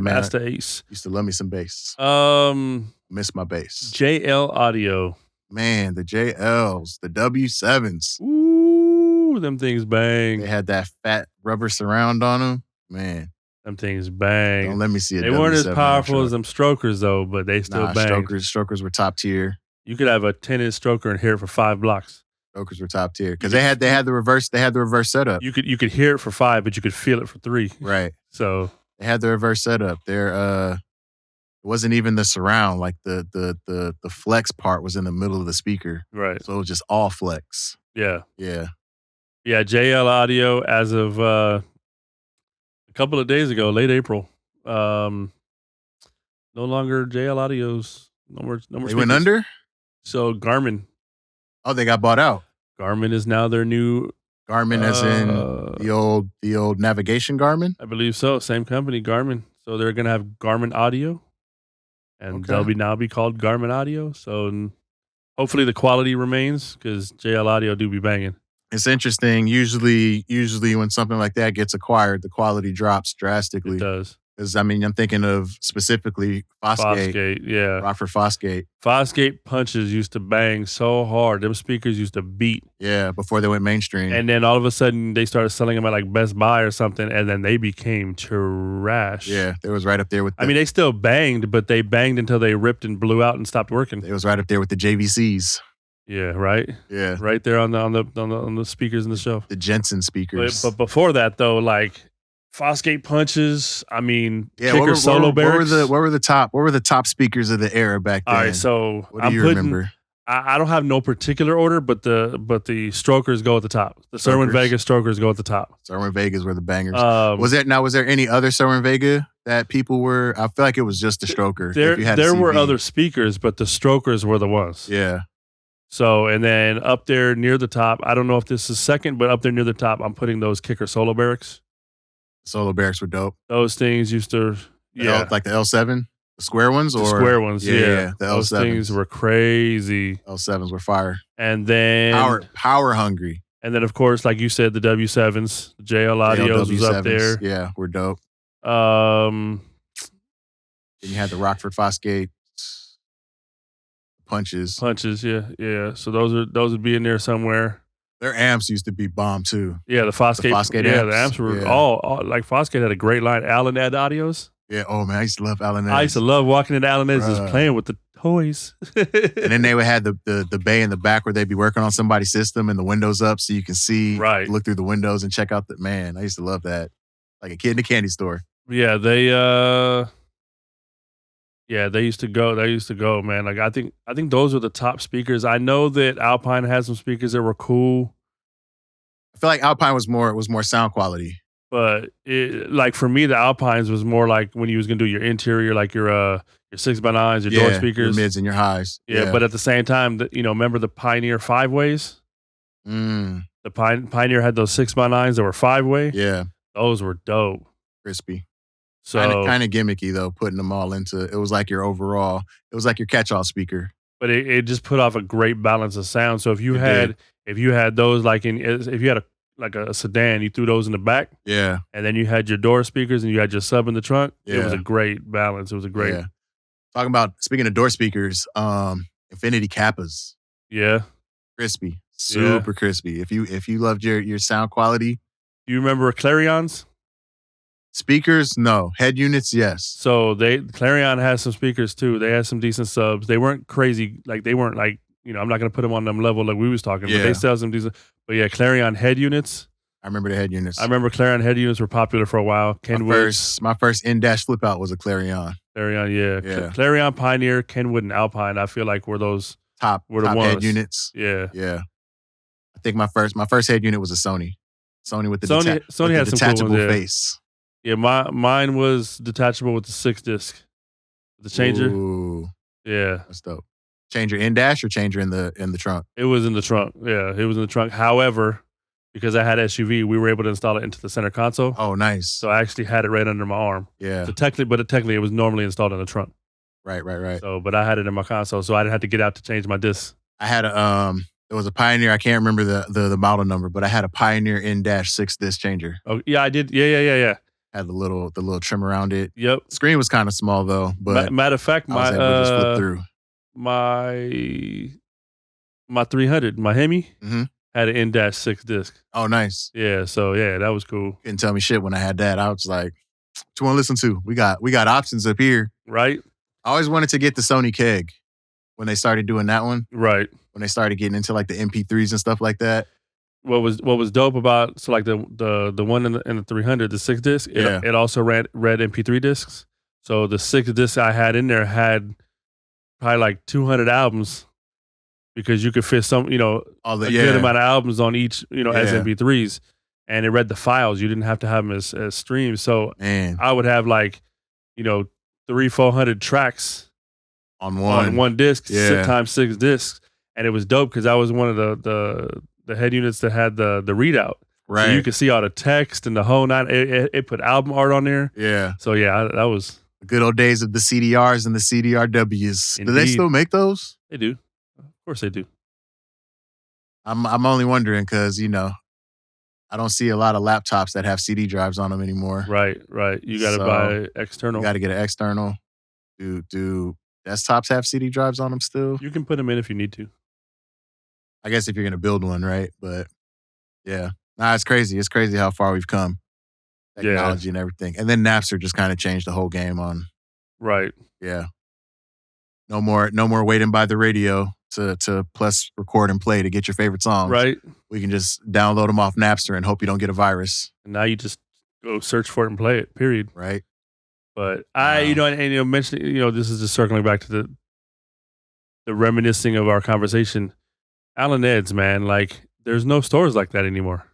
That's the ace. Used to love me some bass. Miss my bass. JL Audio. Man, the JLs, the W7s. Ooh, them things bang. They had that fat rubber surround on them. Man. Them things bang. Don't let me see it. They weren't as powerful as them strokers, though, but they still bang. Strokers were top tier. You could have a 10-inch stroker and hear it for 5 blocks. Strokers were top tier because they had the reverse setup. You could hear it for 5, but you could feel it for 3. Right. So they had the reverse setup. There it wasn't even the surround. Like the flex part was in the middle of the speaker. Right. So it was just all flex. Yeah. Yeah. Yeah. JL Audio as of a couple of days ago, late April. No longer JL Audios. No more. They speakers. Went under. So Garmin. Oh, they got bought out. Garmin is now their new Garmin, as in the old navigation Garmin. I believe so. Same company, Garmin. So they're gonna have Garmin Audio, and they'll now be called Garmin Audio. So hopefully the quality remains because JL Audio do be banging. It's interesting. Usually when something like that gets acquired, the quality drops drastically. It does. Because, I'm thinking of specifically Fosgate. Yeah. Rockford Fosgate. Fosgate punches used to bang so hard. Them speakers used to beat. Yeah, before they went mainstream. And then all of a sudden, they started selling them at like Best Buy or something, and then they became trash. Yeah, they was right up there with they still banged, but they banged until they ripped and blew out and stopped working. It was right up there with the JVCs. Yeah, right? Yeah. Right there on the speakers in the show. The Jensen speakers. But before that, though, like, Fosgate punches. I mean, Yeah, kicker solo barracks. what were the top speakers of the era back then? All right, so what do you remember? I don't have no particular order, but the strokers go at the top. The Serwin Vega strokers go at the top. Serwin Vegas were the bangers. Was there any other Serwin Vega that people were? I feel like it was just the stroker. There were other speakers, but the strokers were the ones. Yeah. So, and then up there near the top, I don't know if this is second, but up there near the top, I'm putting those kicker solo barracks. Solo barracks were dope. Those things used to, like the L7, the square ones, or the square ones. Yeah. The those L7s. things were crazy. L7s were fire. And then power hungry. And then of course, like you said, the W7s, the JL Audios was up there. Yeah, were dope. Then you had the Rockford Fosgate punches. Yeah. So those would be in there somewhere. Their amps used to be bomb too. Yeah, the Fosgate amps. The amps were all like Fosgate had a great line. Allen had Audios. Yeah. Oh man, I used to love Allen. I used to love walking into Allen just playing with the toys. And then they would have the bay in the back where they'd be working on somebody's system and the windows up so you can see, look through the windows and check out the man. I used to love that. Like a kid in a candy store. Yeah, they used to go, man. Like I think those are the top speakers. I know that Alpine had some speakers that were cool. I feel like Alpine was more sound quality. But like for me, the Alpines was more like when you was gonna do your interior, like your 6x9s, your door speakers, your mids and your highs. Yeah, but at the same time, remember the Pioneer 5-ways? The Pioneer had those 6x9s that were 5-way. Yeah, those were dope, crispy. So kind of gimmicky though, putting them all into. It was like your overall. It was like your catch-all speaker. But it just put off a great balance of sound. So if you had those if you had a sedan, you threw those in the back. Yeah. And then you had your door speakers and you had your sub in the trunk. Yeah. It was a great balance. It was a great. Yeah. Speaking of door speakers, Infinity Kappas. Yeah. Crispy. Super crispy. If you loved your sound quality. Do you remember Clarions? Speakers, no. Head units, yes. So Clarion has some speakers too. They had some decent subs. They weren't crazy. Like they weren't like, I'm not going to put them on them level like we was talking, but they still have some decent. But yeah, Clarion head units. I remember the head units. I remember Clarion head units were popular for a while. My first in-dash flip out was a Clarion. Clarion, yeah. Clarion, Pioneer, Kenwood, and Alpine, I feel like were those top ones. Head units. Yeah. Yeah. I think my first head unit was a Sony. Sony with the Sony had some detachable cool ones, face. Yeah, mine was detachable with the 6-disc. The changer. Ooh. Yeah. That's dope. Changer in-dash or changer in the trunk? It was in the trunk. Yeah, it was in the trunk. However, because I had SUV, we were able to install it into the center console. Oh, nice. So I actually had it right under my arm. Yeah. So technically, it was normally installed in the trunk. Right. So, but I had it in my console, so I didn't have to get out to change my disc. I had it was a Pioneer. I can't remember the model number, but I had a Pioneer in-dash 6-disc changer. Oh, yeah, I did. Yeah. Had the little trim around it. Yep. Screen was kind of small though, but matter of fact, I was able to just flip through. My 300, my Hemi, had an in-dash 6-disc. Oh, nice. Yeah, so yeah, that was cool. Couldn't tell me shit when I had that. I was like, what you want to listen to? We got options up here. Right. I always wanted to get the Sony Keg when they started doing that one. Right. When they started getting into like the MP3s and stuff like that. What was dope about like the one in the 300, the 6-disc, it also read MP3 discs. So the 6-disc I had in there had probably like 200 albums because you could fit some, good amount of albums on each, as MP3s, and it read the files. You didn't have to have them as streams. So I would have like, 300-400 tracks on one disc, times 6 discs, and it was dope because I was one of the head units that had the readout. Right. So you could see all the text and the whole nine. It put album art on there. Yeah. So yeah, that was the good old days of the CDRs and the CDRWs. Indeed. Do they still make those? They do. Of course they do. I'm only wondering because, I don't see a lot of laptops that have CD drives on them anymore. Right. You got to buy external. You got to get an external. Do desktops have CD drives on them still? You can put them in if you need to. I guess if you're going to build one, right? But yeah. Nah, it's crazy. It's crazy how far we've come. Technology and everything. And then Napster just kind of changed the whole game on. Right. Yeah. No more waiting by the radio to plus record and play to get your favorite songs. Right. We can just download them off Napster and hope you don't get a virus. And now you just go search for it and play it. Period. Right. But Wow. mentioning, this is just circling back to the reminiscing of our conversation. Allen Ed's, man, like there's no stores like that anymore.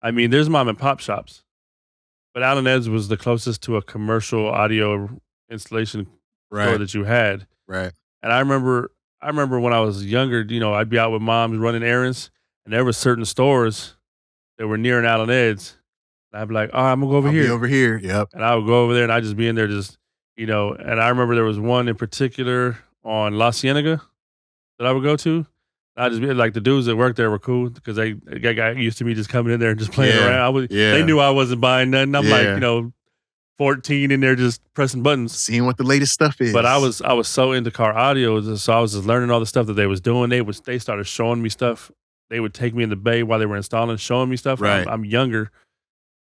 I mean, there's mom and pop shops, but Allen Ed's was the closest to a commercial audio installation store Right. that you had. Right. And I remember when I was younger, I'd be out with moms running errands, and there were certain stores that were near an Allen Ed's. And I'd be like, "Oh, I'm gonna go over I'll be here," over here. Yep. and I would go over there, and I'd just be in there, And I remember there was one in particular on La Cienega that I would go to. I just be like the dudes that worked there were cool because they got used to me just coming in there and just playing Yeah. around. They Yeah. knew I wasn't buying nothing. I'm like, Yeah. 14 in there just pressing buttons. Seeing what the latest stuff is. But I was so into car audio, so I was just learning all the stuff that they was doing. They started showing me stuff. They would take me in the bay while they were installing, showing me stuff. Right. I'm younger,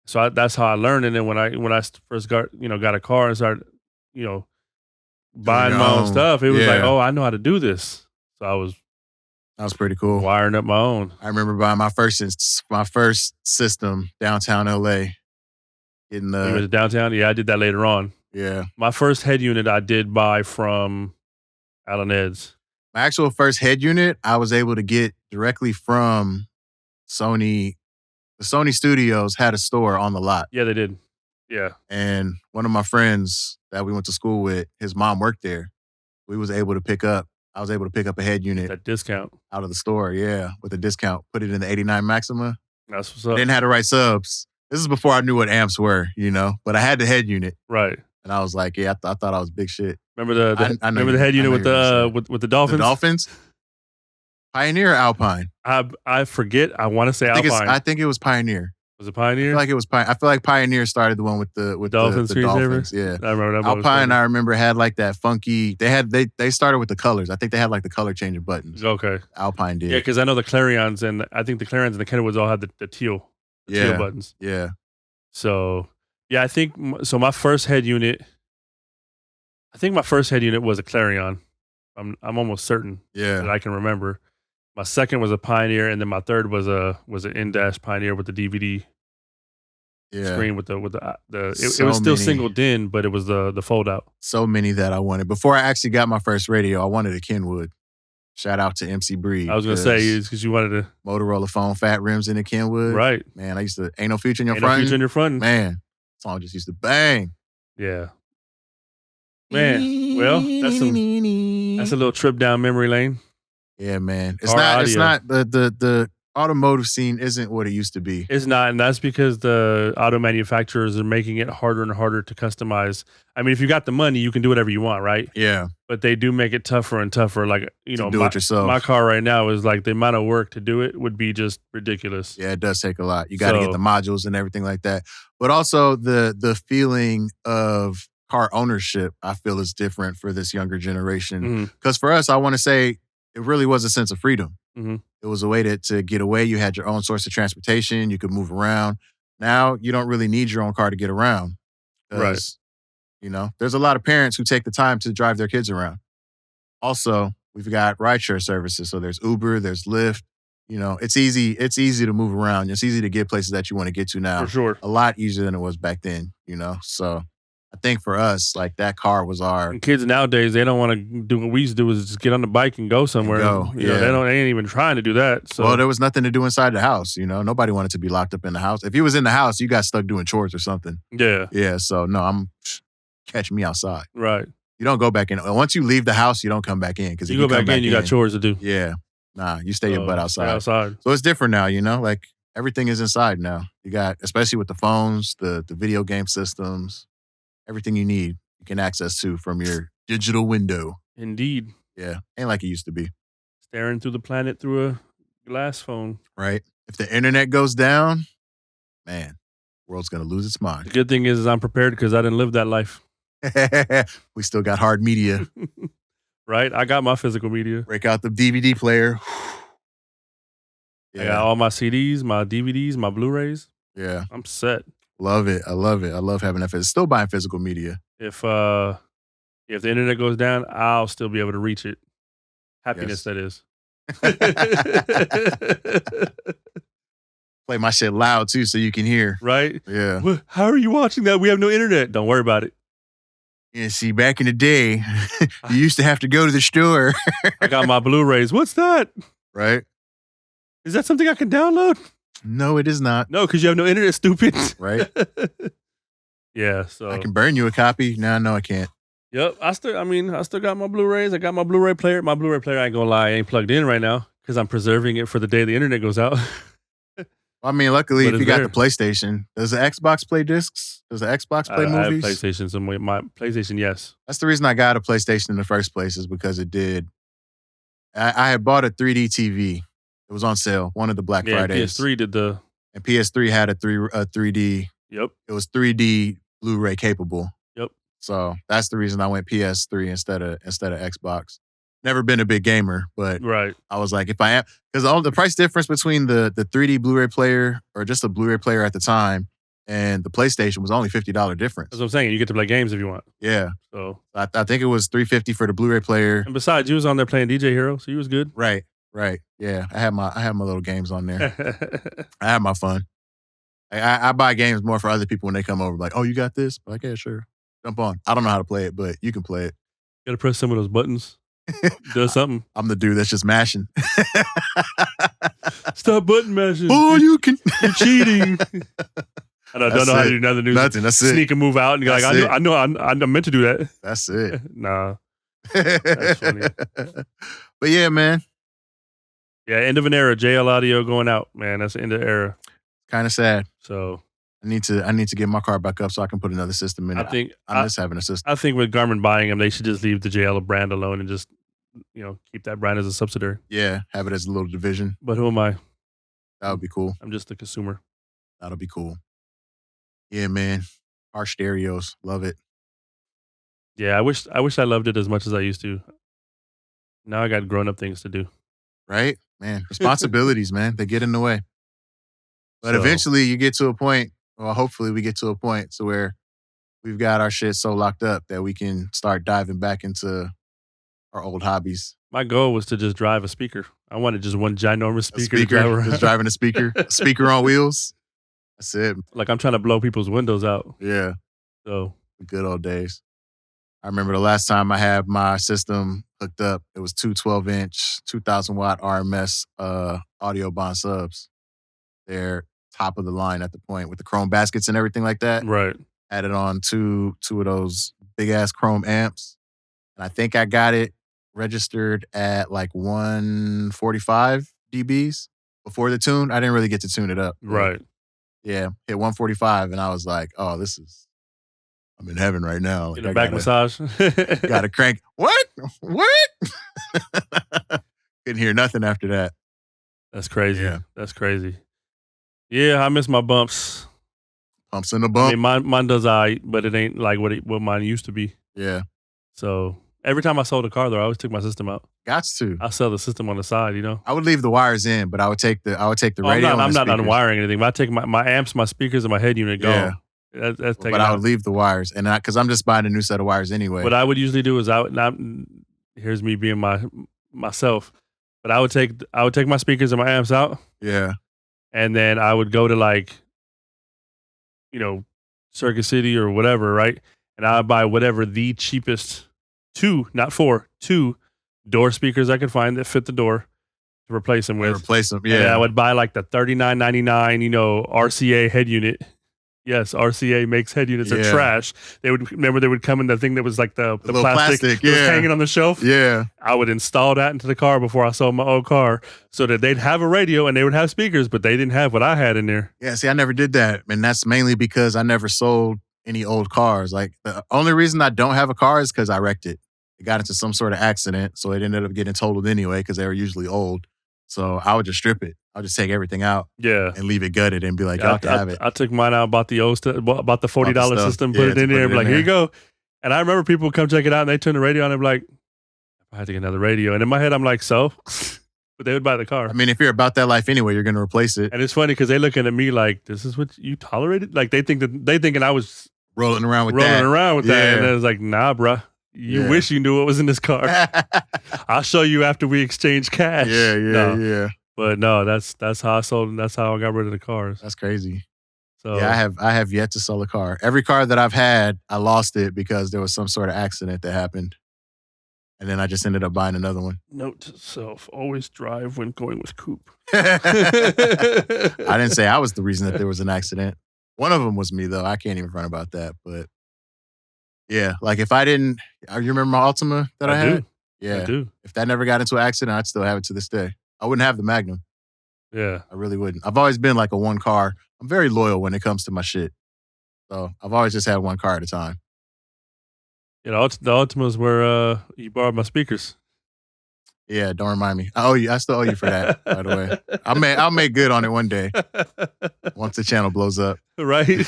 so that's how I learned. And then when I first got a car and started you know buying your my own own. stuff, it was like, Yeah. oh, I know how to do this. So I was That was pretty cool. wiring up my own. I remember buying my first system downtown LA. Getting You went to the downtown? Yeah, I did that later on. yeah. My first head unit I did buy from Allen Ed's. My actual first head unit I was able to get directly from Sony. The Sony Studios had a store on the lot. Yeah, they did. Yeah. And one of my friends that we went to school with, his mom worked there. I was able to pick up a head unit That discount. out of the store, yeah, with a discount. Put it in the 89 Maxima. That's what's I up. didn't have the right subs. This is before I knew what amps were, but I had the head unit. Right. And I was like, yeah, I thought I was big shit. Remember I know remember the you- head I unit know with you're gonna the say with the Dolphins? The Dolphins? Pioneer or Alpine? I forget. I want to say Alpine. I think it was Pioneer. Was it I Pioneer? feel like it was Pioneer. I feel like Pioneer started the one with the Dolphin the Dolphins. screensaver? Yeah. I remember that. Alpine, I remember, had like that funky. They started with the colors. I think they had like the color changing buttons. Okay. Alpine did. Yeah, because I know the Clarions and I think the Clarions and the Kenwoods all had the teal buttons. Yeah. So yeah, I think so. My first head unit, was a Clarion. I'm almost certain that Yeah. I can remember. My second was a Pioneer, and then my third was an in-dash Pioneer with the DVD Yeah. screen with it So was still many. singled in, but it was the fold out. So many that I wanted. Before I actually got my first radio, I wanted a Kenwood. Shout out to MC Breed. I was gonna say is because you wanted to Motorola phone, fat rims in the Kenwood. right. Man, I used to Ain't No Future in Your Ain't no Front. future in your front. Man, song just used to bang. Yeah. Man, well, that's a little trip down memory lane. Yeah, man. It's Car not audio. the automotive scene isn't what it used to be. It's not, and that's because the auto manufacturers are making it harder and harder to customize. I mean, if you got the money, you can do whatever you want, right? Yeah. But they do make it tougher and tougher. Like, To do it yourself. my car right now is like the amount of work to do it would be just ridiculous. Yeah, it does take a lot. You got to So- get the modules and everything like that. But also the feeling of car ownership, I feel, is different for this younger generation. Mhm. Because for us, I want to say it really was a sense of freedom. Mhm. It was a way to get away. You had your own source of transportation. You could move around. Now you don't really need your own car to get around. 'Cause, there's a lot of parents who take the time to drive their kids around. Also, we've got rideshare services. So there's Uber, there's Lyft. It's easy to move around. It's easy to get places that you want to get to now. For sure. A lot easier than it was back then, So I think for us, like that car was our And kids nowadays, they don't want to do what we used to do is just get on the bike and go somewhere. go, yeah. They ain't even trying to do that. So well, there was nothing to do inside the house, Nobody wanted to be locked up in the house. If you was in the house, you got stuck doing chores or something. yeah, Yeah, so no, catch me outside. right. You don't go back in. Once you leave the house, you don't come back in. Because You go back in, you got chores to do. Yeah. Nah, you stay your butt Stay outside. outside. So it's different now, like everything is inside now. You got, especially with the phones, the video game systems, everything you need, you can access to from your digital window. Indeed. Yeah. Ain't like it used to be, Staring through the planet through a glass phone. right? If the internet goes down, man, world's going to lose its The mind. good thing is I'm prepared because I didn't live that life. We still got hard media. Right? I got my physical media. Break out the DVD player. I got all my CDs, my DVDs, my Blu-rays. Yeah. I'm set. Love it. I love it. I love having that. Still buying physical media. If the internet goes down, I'll still be able to reach it. Happiness, Yes. that is. Play my shit loud too, so you can hear. Right? Yeah. How are you watching that? We have no internet. Don't worry about it. Yeah. See, back in the day, you used to have to go to the store. I got my Blu-rays. What's that? Right? Is that something I can download? No, it is not. No, because you have no internet, stupid. Right? Yeah, so I can burn you a copy. No, I can't. Yep, I still got my Blu-rays. I got my Blu-ray player. My Blu-ray player, I ain't gonna lie, ain't plugged in right now because I'm preserving it for the day the internet goes out. I mean, luckily, But if it's you got there. the PlayStation, does the Xbox play discs? Does the Xbox play I have movies? PlayStation, so my PlayStation, yes. That's the reason I got a PlayStation in the first place, is because it did. I had bought a 3D TV. It was on sale, one of the Black Yeah, Fridays. PS3 did the. And PS3 had a 3D. Yep. It was 3D Blu-ray capable. Yep. So that's the reason I went PS3 instead of Xbox. Never been a big gamer, but Right. I was like, if I am, because all the price difference between the 3D Blu-ray player or just a Blu-ray player at the time and the PlayStation was only $50 difference. That's what I'm saying. You get to play games if you want. Yeah. So, I think it was $350 for the Blu-ray player. and besides, you was on there playing DJ Hero, so you was good. Right. Yeah. I had my little games on there. I had my fun. I buy games more for other people when they come over. Like, oh, you got this? Like, yeah, sure. Jump on. I don't know how to play it, but you can play it. Gotta press some of those buttons. Do something. I'm the dude that's just mashing. Stop button mashing. Oh, you can. You're cheating. I don't That's know how to it. do nothing. Nothing. That's it. Sneak and move out and you're like, That's it. I know, I'm meant to do that. That's it. Nah. That's funny. But yeah, man, Yeah, end of an era. JL Audio going out, man. That's the end of the era. kind of sad. So I need to get my car back up so I can put another system in I it. think I miss having a system. I think with Garmin buying them, they should just leave the JL brand alone and just keep that brand as a subsidiary. Yeah, have it as a little division. But who am I? That would be cool. I'm just a consumer. That'll be cool. Yeah, man. Our stereos, love it. Yeah, I wish I loved it as much as I used to. Now I got grown up things to do. Right, man. Responsibilities, man. They get in the way. But So- eventually, you get to a point. Well, hopefully, we get to a point to where we've got our shit so locked up that we can start diving back into our old hobbies. My goal was to just drive a speaker. I wanted just one ginormous A speaker, to drive around. just driving a speaker, speaker on wheels. That's it. Like I'm trying to blow people's windows out. Yeah, So the good old days. I remember the last time I had my system hooked up, it was two 12-inch, 2,000-watt RMS audio bond subs. They're top of the line at the point with the chrome baskets and everything like that. right. Added on two of those big-ass chrome amps. And I think I got it registered at like 145 dBs before the tune. I didn't really get to tune it up. Right. Yeah, hit 145, and I was like, oh, I'm in heaven right now. Like, Get a I back gotta- massage. Gotta crank. What? Couldn't hear nothing after that. That's crazy. Yeah. That's crazy. Yeah, I miss my bumps. Pumps in the I bump. mean, mine does but it ain't like what mine used to be. Yeah, So every time I sold a car, though, I always took my system out. gots to. I sell the system on the side, I would leave the wires in, but I would take the Oh, radio. I'm and the not speakers. unwiring anything. But I take my amps, my speakers, and my head unit Yeah. gone. That's taken But I out. would leave the wires, and because I'm just buying a new set of wires anyway. What I would usually do is here's me being myself. But I would take my speakers and my amps out, Yeah, and then I would go to Circuit City or whatever, right? And I would buy whatever the cheapest two door speakers I could find that fit the door to replace them with. replace them. And then I Yeah, would buy like the $39.99, RCA head unit. Yes, RCA makes head units are Yeah. trash. They would come in the thing that was like the little plastic, plastic, that was yeah. hanging on the shelf. yeah. I would install that into the car before I sold my old car so that they'd have a radio and they would have speakers, but they didn't have what I had in there. Yeah, see, I never did that. And that's mainly because I never sold any old cars. Like, the only reason I don't have a car is because I wrecked it. It got into some sort of accident, so it ended up getting totaled anyway because they were usually old. So I would just strip it. I would just take everything out Yeah. and leave it gutted and be like, y'all can have it. I took mine out, bought the old stuff, bought the $40 Bought the stuff. system, Yeah, put it to in put there, it and be in like, here you there. go. And I remember people come check it out and they turn the radio on and be like, I had to get another radio. And in my head, I'm like, so? But they would buy the car. I mean, if you're about that life anyway, you're going to replace it. And it's funny because they looking at me like, this is what you tolerated? Like they thinking I was Rolling around with rolling that. around with that. Yeah. And I was like, nah, bruh. You Yeah. wish you knew what was in this car. I'll show you after we exchange cash. Yeah. No. But no, that's how I sold and that's how I got rid of the cars. That's crazy. So Yeah, I have yet to sell a car. Every car that I've had, I lost it because there was some sort of accident that happened. And then I just ended up buying another one. note to self, always drive when going with Coop. I didn't say I was the reason that there was an accident. One of them was me, though. I can't even front about that. But yeah, like if I didn't, you remember my Altima that I had? do. Yeah. I do. If that never got into an accident, I'd still have it to this day. I wouldn't have the Magnum. Yeah. I really wouldn't. I've always been like a one car. I'm very loyal when it comes to my shit. So I've always just had one car at a time. You know, the Ultimas where you borrowed my speakers. Yeah, don't remind me. I owe you. I still owe you for that, by the way. I'll make good on it one day once the channel blows up. Right?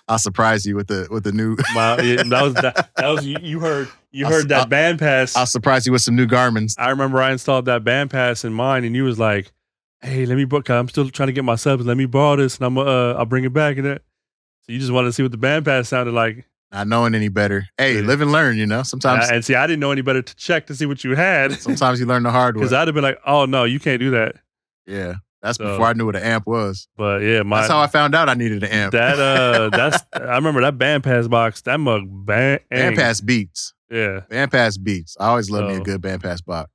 I'll surprise you with the new. that was you heard that band pass. I'll surprise you with some new Garmins. I remember I installed that band pass in mine, and you was like, "Hey, let me borrow. I'm still trying to get my subs. Let me borrow this, and I'll bring it back." And that. So you just wanted to see what the band pass sounded like. Not knowing any better. Hey, live and learn. You know, sometimes. And see, I didn't know any better to check to see what you had. Sometimes you learn the hard way. Because I'd have been like, "Oh no, you can't do that." Yeah, that's before I knew what an amp was. But yeah, that's how I found out I needed an amp. That's I remember that band pass box. That mug bang. Band pass beats. Yeah, band pass beats. I always loved me a good band pass box.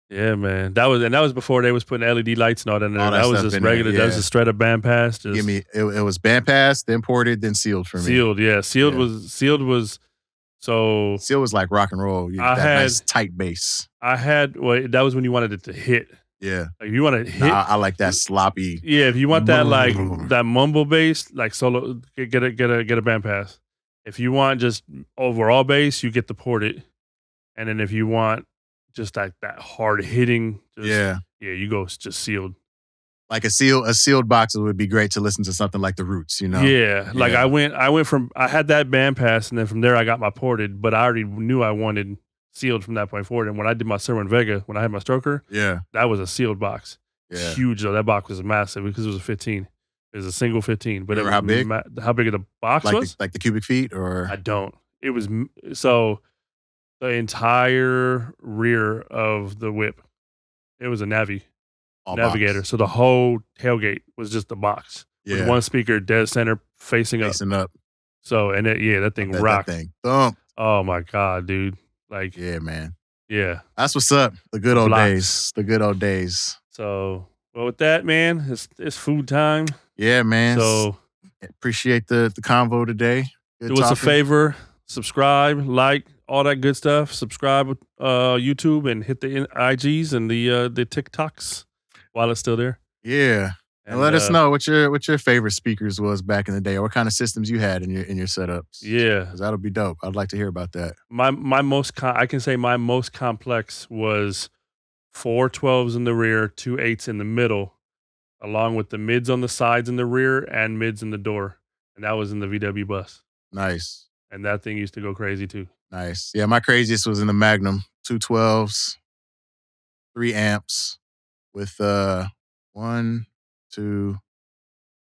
Yeah, man. That was before they was putting LED lights and all that in there. That was just regular. There, yeah. That was just straight up band pass. Just give me it was band pass, then ported, then sealed for me. Sealed, yeah. Sealed was so. Sealed was like rock and roll. I had nice tight bass. That was when you wanted it to hit. Yeah. Like if you want to hit. I like that sloppy. Yeah, if you want that like that mumble bass, like solo, get a band pass. If you want just overall bass, you get the ported, and then if you want just like that hard hitting, you go just sealed. Like a sealed box would be great to listen to something like The Roots, you know? Yeah, like I went from I had that band pass, and then from there I got my ported, but I already knew I wanted sealed from that point forward. And when I did my Serwin Vega, when I had my stroker, that was a sealed box. Yeah, huge though. That box was massive because it was a 15. It was a single 15. But remember how big? How big the box was? Like the cubic feet, or I don't. It was so. The entire rear of the whip, it was a navigator. Box. So the whole tailgate was just the box with one speaker dead center facing up. So and that thing rocked. That thing thumped. Oh my god, dude! Like man. Yeah, that's what's up. The good old days. The good old days. So well, with that, man, it's food time. Yeah, man. So appreciate the convo today. Good do us a favor. Subscribe, like, all that good stuff. Subscribe YouTube and hit the IGs and the TikToks while it's still there. Yeah. And let us know what your favorite speakers was back in the day, or what kind of systems you had in your setups. Yeah. Because that'll be dope. I'd like to hear about that. My I can say my most complex was 4 12s in the rear, 2 8s in the middle, along with the mids on the sides in the rear and mids in the door. And that was in the VW bus. Nice. And that thing used to go crazy too. Nice. Yeah, my craziest was in the Magnum. 2 12s, 3 amps with 1, 2,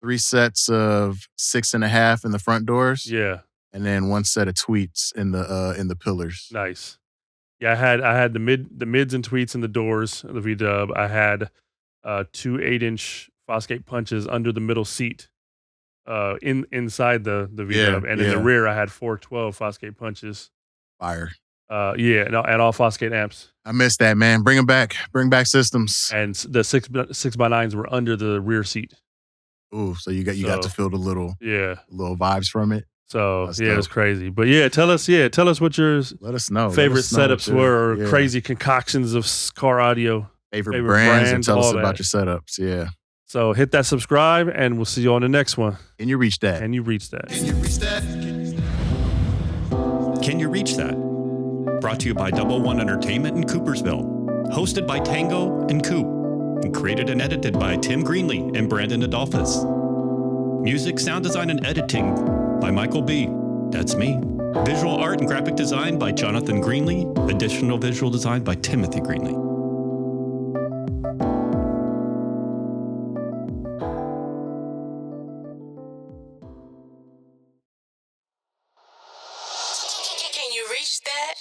3 sets of 6.5 in the front doors. Yeah. And then 1 set of tweets in the pillars. Nice. Yeah, I had the mids and tweets in the doors of the V-dub. I had 2 8-inch Fosgate punches under the middle seat. Inside the V-dub, and in the rear I had 4 12 Fosgate punches. Fire. And all Fosgate amps. I missed that, man. Bring them back. Bring back systems. And the 6x9s were under the rear seat. Ooh, so you got to feel the little vibes from it. So it was crazy. But tell us what your let us know favorite setups were, or crazy concoctions of car audio. Favorite brands, and tell us about your setups. Yeah. So hit that subscribe, and we'll see you on the next one. Can you reach that? Can you reach that? Can you reach that? Brought to you by 111 Entertainment in Coopersville. Hosted by Tango and Coop. And created and edited by Tim Greenlee and Brandon Adolphus. Music, sound design, and editing by Michael B. That's me. Visual art and graphic design by Jonathan Greenlee. Additional visual design by Timothy Greenlee. Can you reach that?